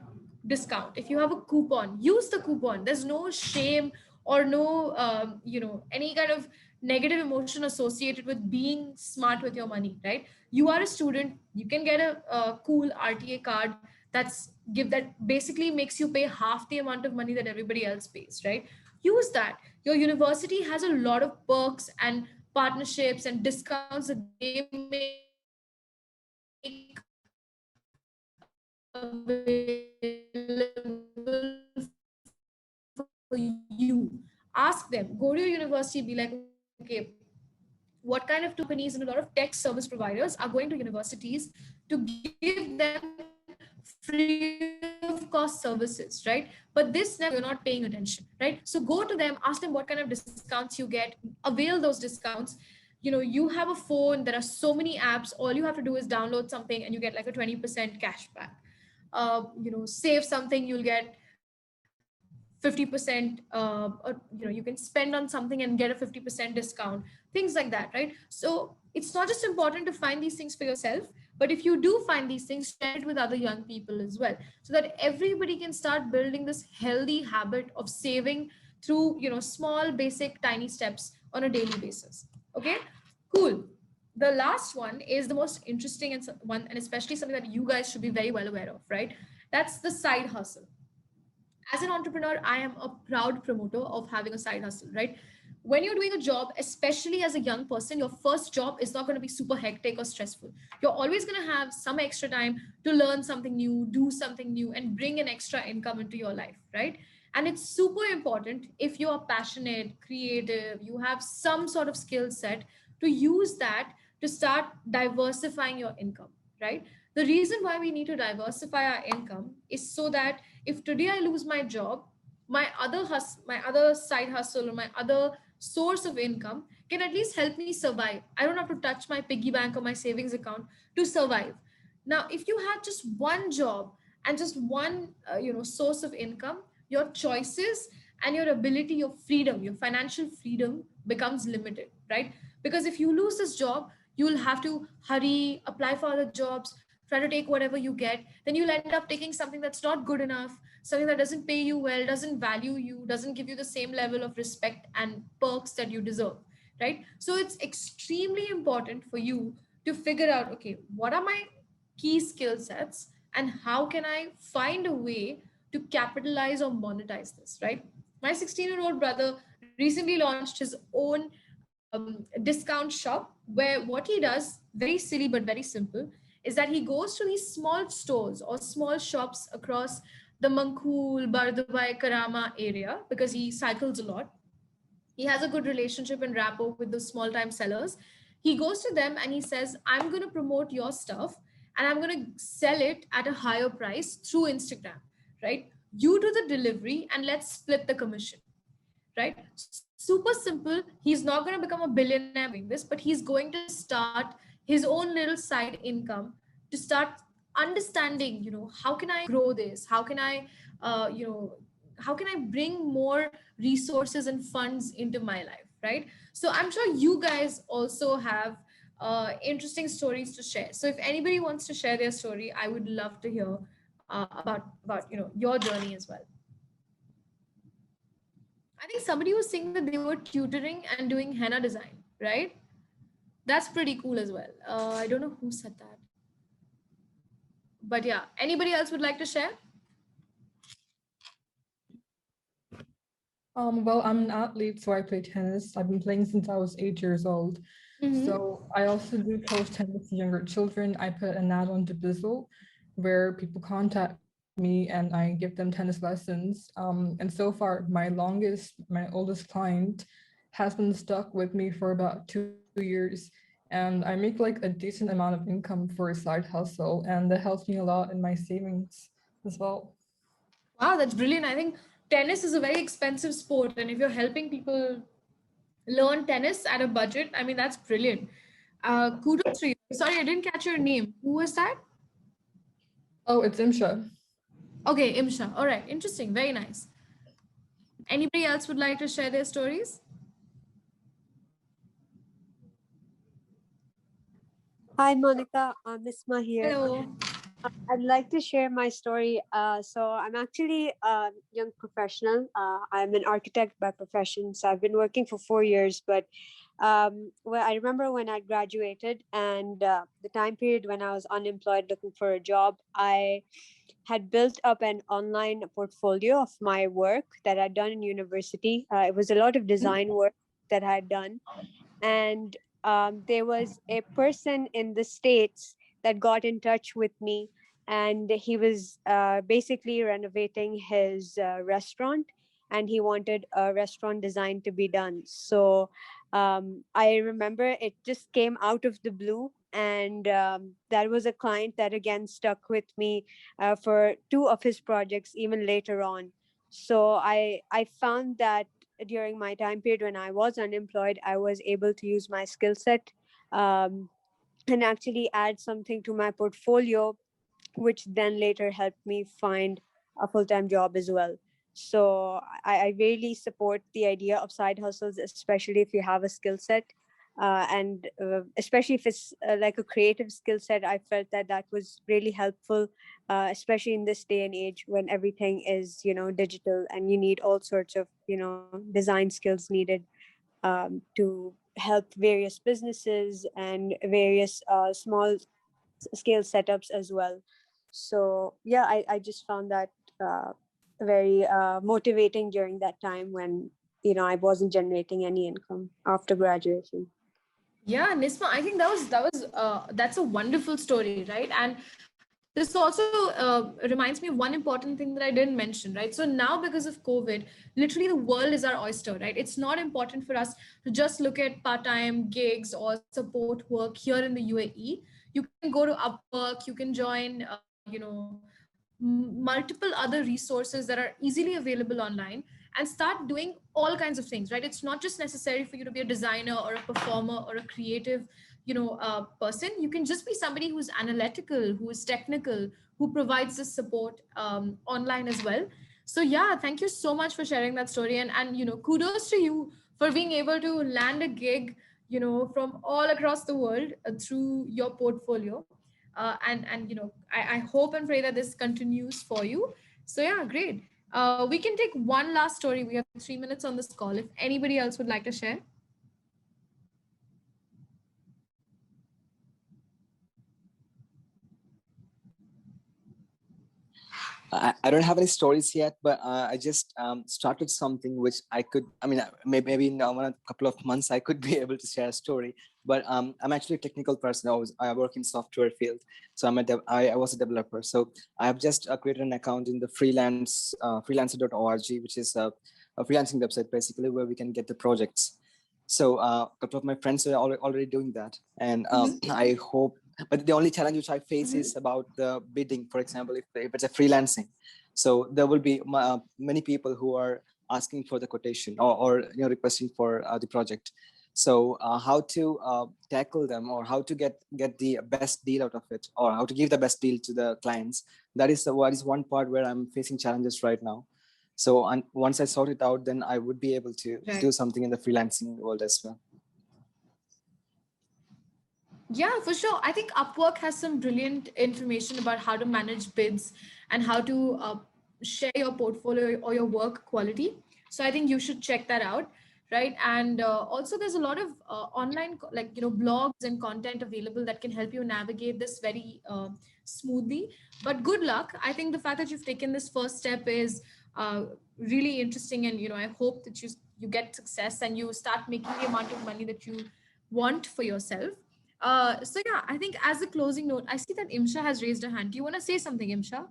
discount, if you have a coupon, use the coupon. There's no shame or no, any kind of negative emotion associated with being smart with your money, right? You are a student, you can get a cool RTA card that basically makes you pay half the amount of money that everybody else pays, right? Use that. Your university has a lot of perks and partnerships and discounts that they make available for you. Ask them, go to your university, be like, okay, what kind of companies and a lot of tech service providers are going to universities to give them free of cost services, right? But this never happens if you're not paying attention, right? So go to them, ask them what kind of discounts you get, avail those discounts. You have a phone, there are so many apps, all you have to do is download something and you get like a 20% cash back. Save something, you'll get 50%, or you can spend on something and get a 50% discount, things like that, right? So it's not just important to find these things for yourself, but if you do find these things, share it with other young people as well, so that everybody can start building this healthy habit of saving through small basic tiny steps on a daily basis. Okay, cool. The last one is the most interesting one, and especially something that you guys should be very well aware of, right? That's the side hustle. As an entrepreneur, I am a proud promoter of having a side hustle, right? When you're doing a job, especially as a young person, your first job is not going to be super hectic or stressful. You're always going to have some extra time to learn something new, do something new, and bring an extra income into your life, right? And it's super important, if you are passionate, creative, you have some sort of skill set, to use that to start diversifying your income, right? The reason why we need to diversify our income is so that if today I lose my job, my other side hustle, or my other source of income can at least help me survive. I don't have to touch my piggy bank or my savings account to survive. Now, if you have just one job and just one source of income, your choices and your ability, your freedom, your financial freedom becomes limited, right? Because if you lose this job, you'll have to hurry, apply for other jobs, try to take whatever you get. Then you'll end up taking something that's not good enough, something that doesn't pay you well, doesn't value you, doesn't give you the same level of respect and perks that you deserve, right? So it's extremely important for you to figure out, okay, what are my key skill sets and how can I find a way to capitalize or monetize this, right? My 16-year-old brother recently launched his own discount shop, where what he does, very silly but very simple, is that he goes to these small stores or small shops across the Mankhool, Bardubai, Karama area, because he cycles a lot. He has a good relationship and rapport with those small time sellers. He goes to them and he says, I'm going to promote your stuff and I'm going to sell it at a higher price through Instagram, right? You do the delivery and let's split the commission, right? Super simple. He's not going to become a billionaire by doing this, but he's going to start his own little side income to start understanding, how can I grow this? How can I, how can I bring more resources and funds into my life, right? So I'm sure you guys also have interesting stories to share. So if anybody wants to share their story, I would love to hear about your journey as well. I think somebody was saying that they were tutoring and doing henna design, right? That's pretty cool as well. I don't know who said that. But yeah, anybody else would like to share? Well, I'm an athlete, so I play tennis. I've been playing since I was 8 years old. So I also do coach tennis to younger children. I put an ad on Bizzle where people contact me and I give them tennis lessons. And so far, my oldest client has been stuck with me for about 2 years. And I make like a decent amount of income for a side hustle, and that helps me a lot in my savings as well. Wow, that's brilliant. I think tennis is a very expensive sport, and if you're helping people learn tennis at a budget, I mean, that's brilliant. Kudos to you. Sorry, I didn't catch your name. Who was that? Oh, it's Imsha. Okay, Imsha. All right, interesting. Very nice. Anybody else would like to share their stories? Hi, Monica. Isma here. Hello. I'd like to share my story. So I'm actually a young professional. I'm an architect by profession. So I've been working for 4 years. But well, I remember when I graduated and the time period when I was unemployed looking for a job, I had built up an online portfolio of my work that I'd done in university. It was a lot of design work that I had done. And there was a person in the States that got in touch with me, and he was basically renovating his restaurant, and he wanted a restaurant design to be done. So I remember it just came out of the blue, and that was a client that again stuck with me for two of his projects even later on. So I found that during my time period when I was unemployed, I was able to use my skill set um, and actually add something to my portfolio, which then later helped me find a full-time job as well. So I really support the idea of side hustles, especially if you have a skill set. And especially if it's like a creative skill set, I felt that that was really helpful, especially in this day and age when everything is, digital and you need all sorts of, design skills needed. to help various businesses and various small scale setups as well. So yeah, I just found that very motivating during that time when I wasn't generating any income after graduation. Yeah, Nisma, I think that's a wonderful story, right? And this also reminds me of one important thing that I didn't mention, right? So now, because of COVID, literally the world is our oyster, right? It's not important for us to just look at part-time gigs or support work here in the UAE. You can go to Upwork, you can join, multiple other resources that are easily available online and start doing all kinds of things, right? It's not just necessary for you to be a designer or a performer or a creative person. You can just be somebody who's analytical, who is technical, who provides this support online as well. So yeah, thank you so much for sharing that story, and kudos to you for being able to land a gig from all across the world through your portfolio. I hope and pray that this continues for you. So yeah, great. We can take one last story. We have 3 minutes on this call. If anybody else would like to share. I don't have any stories yet, but I just started something which I could, I mean, maybe in a couple of months, I could be able to share a story. But I'm actually a technical person. I work in software field. So I was a developer. So I have just created an account in the freelancer.org, which is a freelancing website, basically, where we can get the projects. So a couple of my friends are already doing that. And I hope, but the only challenge which I face is about the bidding. For example, if it's a freelancing, so there will be many people who are asking for the quotation or requesting for the project. So how to tackle them, or how to get the best deal out of it, or how to give the best deal to the clients. That is what is one part where I'm facing challenges right now. So once I sort it out, then I would be able to do something in the freelancing world as well. Yeah, for sure. I think Upwork has some brilliant information about how to manage bids and how to share your portfolio or your work quality. So I think you should check that out, right? And also, there's a lot of online, blogs and content available that can help you navigate this very smoothly. But good luck. I think the fact that you've taken this first step is really interesting, and I hope that you get success and you start making the amount of money that you want for yourself. So yeah, I think as a closing note, I see that Imsha has raised her hand. Do you want to say something, Imsha?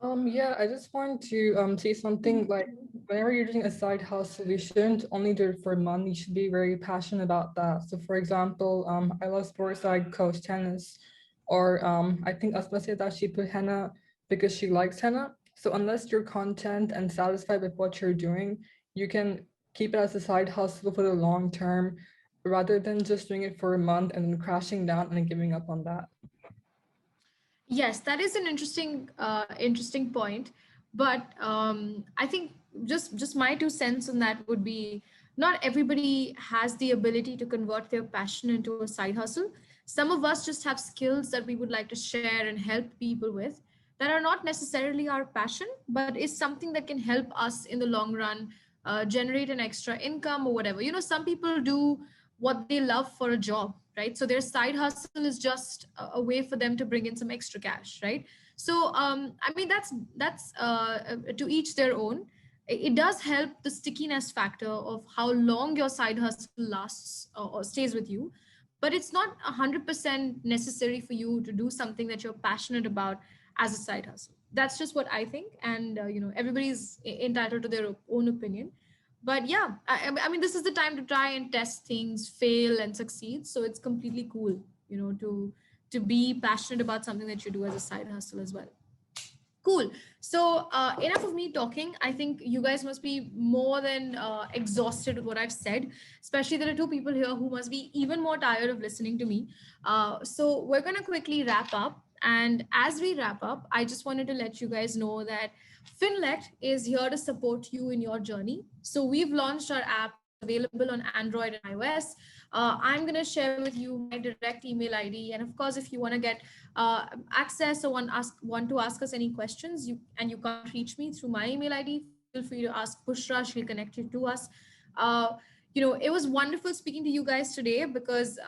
Yeah, I just want to say something like whenever you're doing a side hustle, you shouldn't only do it for money. You should be very passionate about that. So for example, I love sports, I coach tennis, or I think Asma said that she put henna because she likes henna. So unless you're content and satisfied with what you're doing, you can keep it as a side hustle for the long term, rather than just doing it for a month and then crashing down and giving up on that. Yes, that is an interesting point. But I think just my 2 cents on that would be, not everybody has the ability to convert their passion into a side hustle. Some of us just have skills that we would like to share and help people with that are not necessarily our passion, but is something that can help us in the long run generate an extra income or whatever. Some people do what they love for a job, right? So their side hustle is just a way for them to bring in some extra cash, right? So I mean, that's to each their own. It does help the stickiness factor of how long your side hustle lasts or stays with you, but it's not 100% necessary for you to do something that you're passionate about as a side hustle. That's just what I think, and everybody's entitled to their own opinion. But yeah, I mean, this is the time to try and test things, fail and succeed. So it's completely cool, to be passionate about something that you do as a side hustle as well. Cool. So enough of me talking. I think you guys must be more than exhausted with what I've said. Especially there are two people here who must be even more tired of listening to me. So we're gonna quickly wrap up. And as we wrap up, I just wanted to let you guys know that Finllect is here to support you in your journey. So we've launched our app. It's available on Android and iOS. I'm going to share with you my direct email ID. And of course, if you want to get access or want to ask us any questions, you can't reach me through my email ID, feel free to ask Bushra. She'll connect you to us. it was wonderful speaking to you guys today, because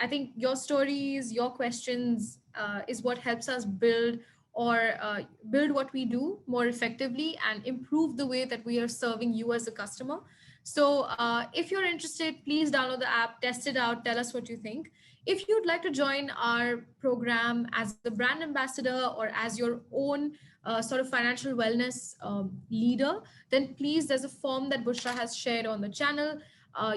I think your stories, your questions is what helps us build what we do more effectively and improve the way that we are serving you as a customer. So if you're interested, please download the app, test it out, tell us what you think. If you'd like to join our program as a brand ambassador or as your own sort of financial wellness leader, then please, there's a form that Bushra has shared on the channel.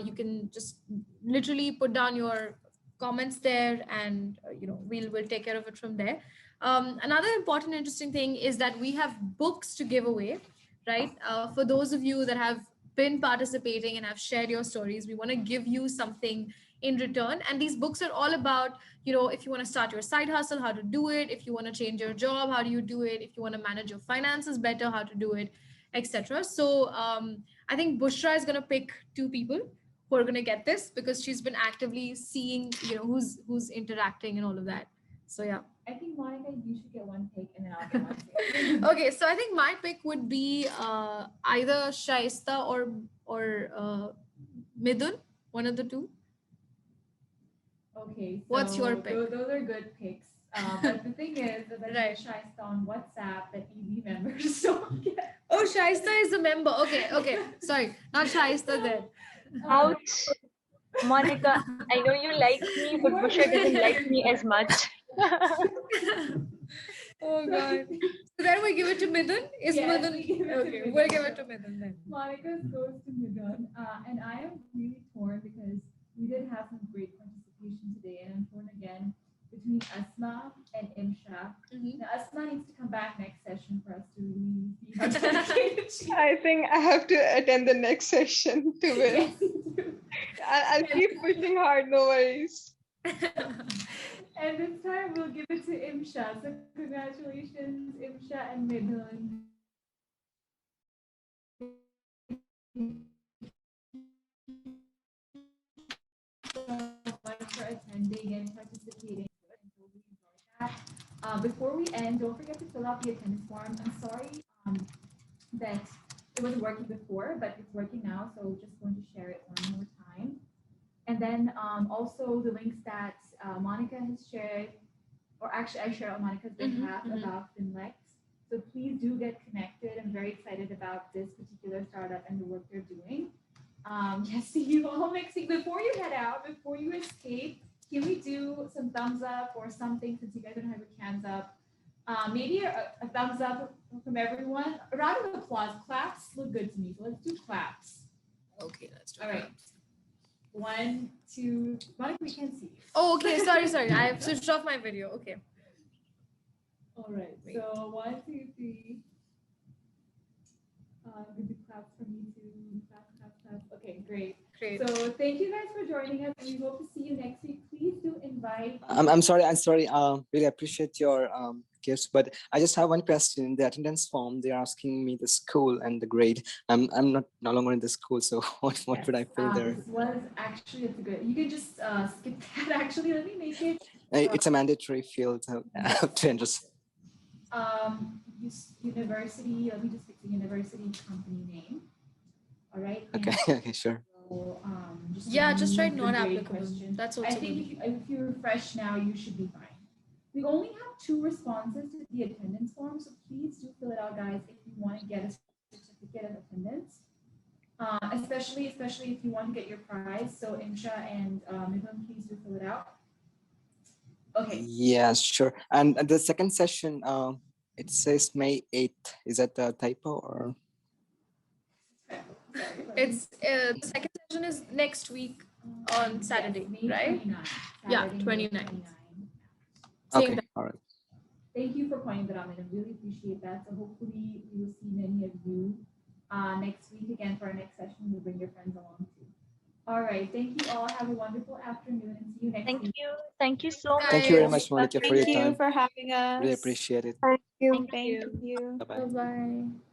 You can just literally put down your comments there, and we'll take care of it from there. Another important interesting thing is that we have books to give away, right? For those of you that have been participating and have shared your stories, we want to give you something in return. And these books are all about, if you want to start your side hustle, how to do it. If you want to change your job, how do you do it? If you want to manage your finances better, how to do it, etc. So I think Bushra is going to pick 2 people who are going to get this, because she's been actively seeing, who's interacting and all of that. So yeah. I think, Monica, you should get one pick and then I'll get one pick. Okay, so I think my pick would be either Shaista or Midun, one of the 2. Okay, so what's your pick? Those are good picks. But the thing is that Right. Shaista on WhatsApp that EB members don't get. Oh, Shaista is a member. Okay. Sorry, not Shaista then. Ouch. Monica, I know you like me, but Bushra doesn't like me as much. Oh God. So then we give it to Midun? Is Yes, Midun? we give it to Okay, Midun. we'll give it to Midun then. Monica's goes to Midun, and I am really torn because we did have some great participation today, and I'm torn again between Asma and Imsha. Now, Asma needs to come back next session for us to really see how dedicated she is. I think I have to attend the next session to win. Yes, you do. I'll keep pushing hard, no worries. And this time we'll give it to Imsha. So congratulations, Imsha and Midun. For attending and participating. Before we end, don't forget to fill out the attendance form. I'm sorry that it wasn't working before, but it's working now. So just going to share it one more time. And then also the links that Monica has shared, or actually I share on Monica's behalf about Finllect. So please do get connected. I'm very excited about this particular startup and the work they're doing. Yes, see you all next week. Before you head out, before you escape, can we do some thumbs up or something, since you guys don't have your hands up? Maybe a thumbs up from everyone. A round of applause. Claps look good to me. So let's do claps. Okay, let's do All right. 1, 2. Monica, we can't see you. Oh, okay. Sorry. I have switched off my video. Okay. All right. Wait. So 1, 2, 3. Good to claps from you too. Claps. Okay, great. So thank you guys for joining us, and we hope to see you next week. Please do invite. I'm sorry. Really appreciate your gifts, but I just have one question. In the attendance form, they're asking me the school and the grade. I'm no longer in the school, so what would I fill there? This was actually, it's a good. You can just skip that. Actually, let me make it. It's a mandatory field to enter. University. Let me just pick the university company name. All right. Okay. And Okay. Sure. so, Just write remove not the grade applicable. question. That's I also think good. if you refresh now, you should be fine. We only have 2 responses to the attendance form, so please do fill it out, guys, if you want to get a certificate of attendance. Especially if you want to get your prize. So Imsha and Midun, please do fill it out. Okay. Yeah, sure. And the second session, it says May 8th. Is that a typo or? It's the second session is next week on Saturday, Yes, May right? 29th. Yeah, Saturday, May 29th. 29th. Same Okay. time. All right. Thank you for pointing that out, and I really appreciate that. So hopefully we will see many of you next week again for our next session. We'll bring your friends along too. All right. Thank you all. Have a wonderful afternoon, and see you next Thank week. you. Thank you so much. Thank you very Guys, much, Monica, for Thank your you time. for having us. Really appreciate it. Thank you. Thank you. Thank you. Bye bye. bye-bye.